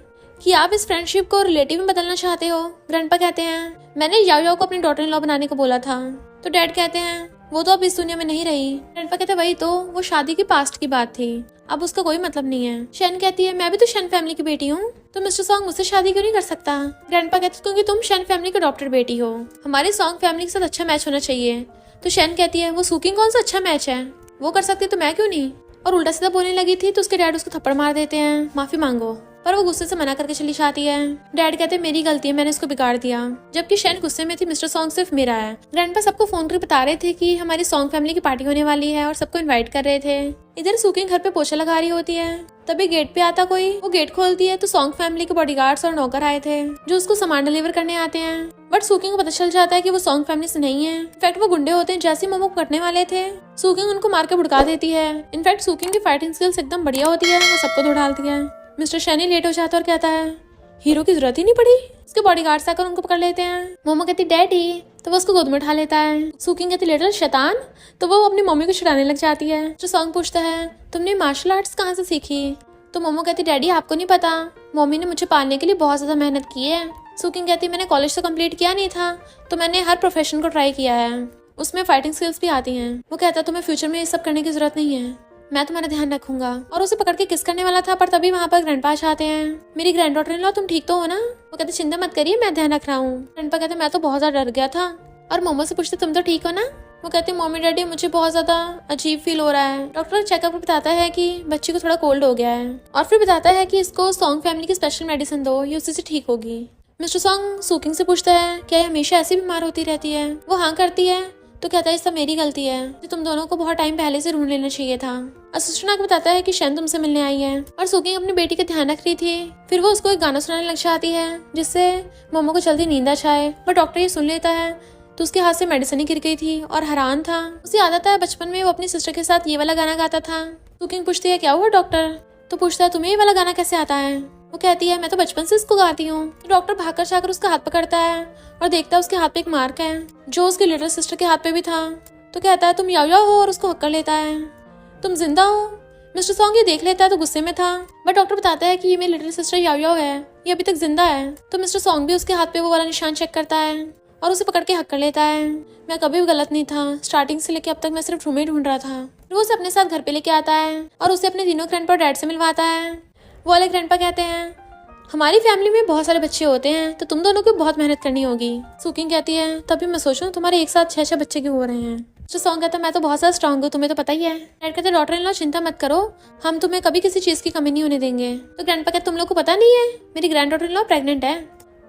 कि आप इस फ्रेंडशिप को रिलेटिव में बदलना चाहते हो। ग्रैंडपा कहते हैं मैंने याओ याओ को अपनी डॉटर इन लॉ बनाने को बोला था। तो डैड कहते हैं वो तो अब इस दुनिया में नहीं रही। ग्रैंडपा कहते वही तो, वो शादी की पास्ट की बात थी, अब उसका कोई मतलब नहीं है। शेन कहती है मैं भी तो शेन फैमिली की बेटी हूँ, तो मिस्टर सॉन्ग मुझसे शादी क्यों नहीं कर सकता? ग्रैंडपा कहते क्योंकि तुम शेन फैमिली की अडॉप्टेड बेटी हो, हमारी सॉन्ग फैमिली के साथ अच्छा मैच होना चाहिए। तो शेन कहती है वो सुकिंग कौन सा अच्छा मैच है, वो कर सकती तो मैं क्यों नहीं? और उल्टा सीधा बोलने लगी थी तो उसके डैड उसको थप्पड़ मार देते हैं, माफी मांगो, पर वो गुस्से से मना करके चली जाती है। डैड कहते हैं मेरी गलती है, मैंने इसको बिगाड़ दिया, जबकि शेन गुस्से में थी मिस्टर सॉन्ग सिर्फ मेरा है। ग्रैंडपा सबको फोन करके बता रहे थे कि हमारी सॉन्ग फैमिली की पार्टी होने वाली है और सबको इनवाइट कर रहे थे। इधर सुकिंग घर पे पोछा लगा रही होती है, तभी गेट पे आता कोई, वो गेट खोलती है तो सॉन्ग फैमिली के बॉडीगार्ड्स और नौकर आए थे जो उसको सामान डिलीवर करने आते हैं। बट सुकिंग को पता चल जाता है कि वो सॉन्ग फैमिली से नहीं है। इनफैक्ट वो गुंडे होते हैं, जैसे मोमो को कटने वाले थे सुकिंग उनको मार के भुड़का देती है। इनफैक्ट सुकिंग की फाइटिंग स्किल्स एकदम बढ़िया होती है, वो सबको धो डालती है। मिस्टर शैनी लेट हो जाता है और कहता है हीरो की जरूरत ही नहीं पड़ी, उसके बॉडीगार्ड्स आकर उनको पकड़ लेते हैं। मोमो कहती डैडी, तो वो उसको गोद में उठा लेता है। सुकिंग कहती लिटिल शैतान, तो वो अपनी मम्मी को छुड़ाने लग जाती है। जो सॉन्ग पूछता है तुमने मार्शल आर्ट्स कहाँ से सीखी? तो मोमो कहती डैडी आपको नहीं पता, मम्मी ने मुझे पालने के लिए बहुत ज्यादा मेहनत की है। सुकिंग कहती मैंने कॉलेज तो कंप्लीट किया नहीं था, तो मैंने हर प्रोफेशन को ट्राई किया है, उसमें फाइटिंग स्किल्स भी आती हैं। वो कहता तुम्हें फ्यूचर में ये सब करने की जरूरत नहीं है, मैं तुम्हारा ध्यान रखूंगा। और उसे पकड़ के किस करने वाला था, पर तभी वहाँ पर ग्रैंडपा आते हैं। मेरी ग्रैंड डॉटर इन लॉ तुम ठीक तो हो ना? वो कहते चिंता मत करिए, मैं ध्यान रख रहा हूँ। ग्रैंडपा कहते मैं तो बहुत ज्यादा डर गया था। और मोमो से पूछते तुम तो ठीक हो ना? वो कहते मम्मी डैडी मुझे बहुत ज्यादा अजीब फील हो रहा है। डॉक्टर चेकअप में बताता है कि बच्ची को थोड़ा कोल्ड हो गया है, और फिर बताता है कि इसको सॉन्ग फैमिली की स्पेशल मेडिसिन दो, ये उसी से ठीक होगी। मिस्टर सॉन्ग सुकिंग से पूछता है क्या ये हमेशा ऐसी बीमार होती रहती है? वो हाँ करती है, तो कहता है ये सब मेरी गलती है, तो तुम दोनों को बहुत टाइम पहले से ढूंढ लेना चाहिए था। असिस्टेंट आके बताता है कि शैन तुमसे मिलने आई है, और सुकिंग अपनी बेटी का ध्यान रख रही थी। फिर वो उसको एक गाना सुनाने लग जाती है जिससे मोमो को जल्दी नींद आ जाए, पर डॉक्टर ये सुन लेता है तो उसके हाथ से मेडिसिन ही गिर गई थी और हैरान था। उसे आदत है बचपन में वो अपनी सिस्टर के साथ ये वाला गाना गाता था। सुकिंग पूछती है क्या हुआ डॉक्टर? तो पूछता है तुम्हें ये वाला गाना कैसे आता है? वो कहती है मैं तो बचपन से इसको गाती हूँ। तो डॉक्टर भागकर जाकर उसका हाथ पकड़ता है और देखता है उसके हाथ पे एक मार्क है जो उसकी लिटिल सिस्टर के हाथ पे भी था। तो कहता है तुम याओ हो, और उसको हक्कर लेता है तुम जिंदा हो। मिस्टर सॉन्ग ये देख लेता है तो गुस्से में था, बट डॉक्टर बताता है कि ये मेरी लिटिल सिस्टर याओ है, ये अभी तक जिंदा है। तो मिस्टर सॉन्ग भी उसके हाथ पे वो वाला निशान चेक करता है और उसे पकड़ के हक कर लेता है। मैं कभी भी गलत नहीं था, स्टार्टिंग से लेके अब तक मैं सिर्फ रूममेट ढूंढ रहा था। फिर वो उसे अपने साथ घर पे लेके आता है और उसे अपने तीनों ग्रैंडपा और डैड से मिलवाता है। वो वाले ग्रैंडपा कहते हैं हमारी फैमिली में बहुत सारे बच्चे होते हैं, तो तुम दोनों को बहुत मेहनत करनी होगी। सुकिंग कहती है तभी मैं सोचूं तुम्हारे एक साथ 6 बच्चे क्यों हो रहे हैं। जो सॉन्ग कहता है मैं तो बहुत ज्यादा स्ट्रांग हूँ, तुम्हें तो पता ही है। डैड कहते डॉटर इन लॉ चिंता मत करो, हम तुम्हें कभी किसी चीज की कमी नहीं होने देंगे। तो ग्रैंडपा कहते तुम लोग को पता नहीं है मेरी grand daughter in law pregnant है।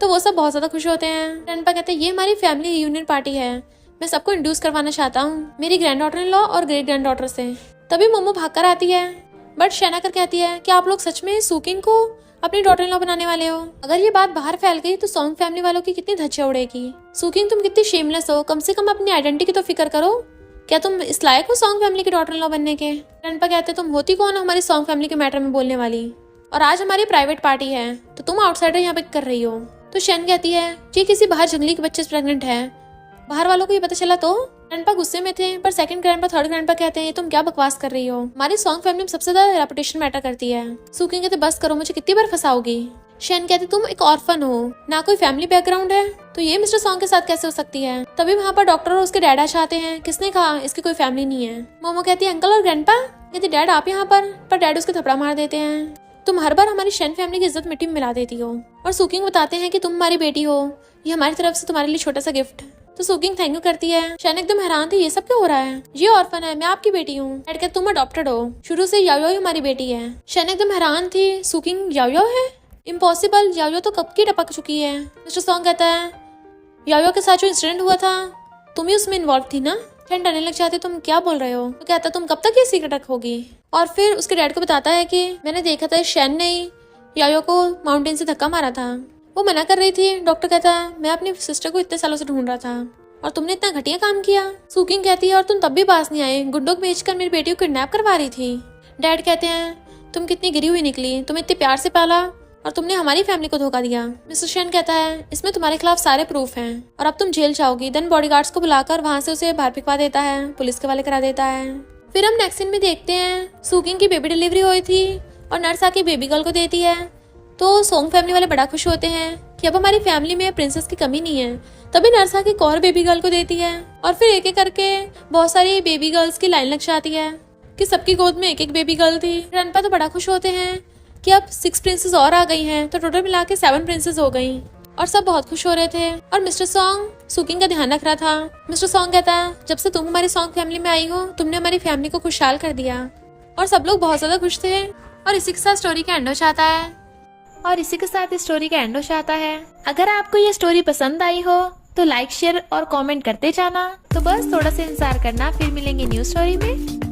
तो वो सब बहुत ज्यादा खुश होते हैं। ग्रैंडपा कहते हैं ये हमारी फैमिली रियूनियन पार्टी है, मैं सबको इंड्यूस करवाना चाहता हूँ मेरी ग्रैंड डॉटर इन लॉ और ग्रेट ग्रैंड डॉटर से। तभी मोमो भाग कर आती है, बट शैनाकर कहती है कि आप लोग सच में सुकिंग को अपनी डॉटर इन लॉ बनाने वाले हो? अगर ये बात बाहर फैल गई तो सॉन्ग फैमिली वालों की कितनी धज्जियां उड़ेगी। सुकिंग तुम कितनी शेमलेस हो, कम से कम अपनी आइडेंटिटी की तो फिक्र करो, क्या तुम इस लायक हो सॉन्ग फैमिली की डॉटर इन लॉ बनने के? ग्रैंडपा कहते तुम होती कौन हो हमारी सॉन्ग फैमिली के मैटर में बोलने वाली, और आज हमारी प्राइवेट पार्टी है तो तुम आउटसाइडर यहाँ पे कर रही हो। तो शैन कहती है ये किसी बाहर जंगली के बच्चे से प्रेग्नेंट है, बाहर वालों को ये पता चला तो? ग्रैंडपा गुस्से में थे, पर सेकंड ग्रैंडपा थर्ड ग्रैंडपा कहते हैं ये तुम क्या बकवास कर रही हो, हमारी सॉन्ग फैमिली में सबसे ज्यादा रेपुटेशन मैटर करती है। सुकिंग कहते बस करो, मुझे कितनी बार फंसाओगी। शैन कहते तुम एक ऑर्फन हो, ना कोई फैमिली बैकग्राउंड है, तो ये मिस्टर सॉन्ग के साथ कैसे हो सकती है? तभी वहाँ पर डॉक्टर और उसके डैड आते हैं। किसने कहा इसकी कोई फैमिली नहीं है? मोमो कहती है अंकल और ग्रैंडपा। कहती डैड आप यहाँ पर डैड उसके थपड़ा मार देते हैं, तुम हर बार हमारी शैन फैमिली की इज्जत मिट्टी में मिला देती हो। और सुकिंग बताते हैं कि तुम हमारी बेटी हो, ये हमारी तरफ से तुम्हारे लिए छोटा सा गिफ्ट। तो सुकिंग थैंक यू करती है। शैन एकदम हैरान थी ये सब क्या हो रहा है, ये ऑर्फन है, मैं आपकी बेटी हूँ। डैड कहते तुम अडॉप्टेड हो, शुरू से याओ हमारी बेटी है। शैन एकदम हैरान थी, सुकिंग याओ है? इम्पॉसिबल, याओ तो कब की टपक चुकी है। मिस्टर सॉन्ग कहता है याओ के साथ जो इंसिडेंट हुआ था तुम ही उसमें इन्वॉल्व थी ना? शैन डरने लग जाते तुम क्या बोल रहे हो? तो कहता तुम कब तक ये सीक्रेट रखोगी? और फिर उसके डैड को बताता है कि मैंने देखा था शैन ने याओ को माउंटेन से धक्का मारा था, वो मना कर रही थी। डॉक्टर कहता है मैं अपनी सिस्टर को इतने सालों से ढूंढ रहा था और तुमने इतना घटिया काम किया। सुकिंग कहती है और तुम तब भी पास नहीं आए, गुंडों को बेचकर मेरी बेटी को किडनैप करवा रही थी। डैड कहते हैं तुम कितनी गिरी हुई निकली, तुम्हें इतने प्यार से पाला और तुमने हमारी फैमिली को धोखा दिया। मिस्टर शैन कहता है इसमें तुम्हारे खिलाफ सारे प्रूफ हैं और अब तुम जेल जाओगी। देन बॉडीगार्ड्स को बुलाकर वहां से उसे बाहर फिकवा देता है, पुलिस के हवाले करा देता है। फिर हम नेक्स्ट सीन में देखते हैं सुकिंग की बेबी डिलीवरी हुई थी और नर्स आके बेबी गर्ल को देती है। तो सोंग फैमिली वाले बड़ा खुश होते हैं कि अब हमारी फैमिली में प्रिंसेस की कमी नहीं है। तभी नर्स आके एक और बेबी गर्ल को देती है और फिर एक एक करके बहुत सारी बेबी गर्ल्स की लाइन लग जाती है कि सबकी गोद में एक एक बेबी गर्ल थी। रनपा तो बड़ा खुश होते हैं कि अब 6 प्रिंसेस और आ गई हैं, तो टोटल मिला के 7 प्रिंसेस हो गई और सब बहुत खुश हो रहे थे। और मिस्टर सॉन्ग सुकिंग का ध्यान रख रहा था। मिस्टर सॉन्ग कहता है, जब से तुम हमारी सॉन्ग फैमिली में आई हो, तुमने हमारी फैमिली को खुशहाल कर दिया। और सब लोग बहुत ज्यादा खुश थे। और इसी के साथ स्टोरी का एंड हो जाता है। और इसी के साथ इस स्टोरी का एंड हो जाता है। अगर आपको ये स्टोरी पसंद आई हो तो लाइक शेयर और कमेंट करते जाना। तो बस थोड़ा सा इंतजार करना, फिर मिलेंगे न्यू स्टोरी में।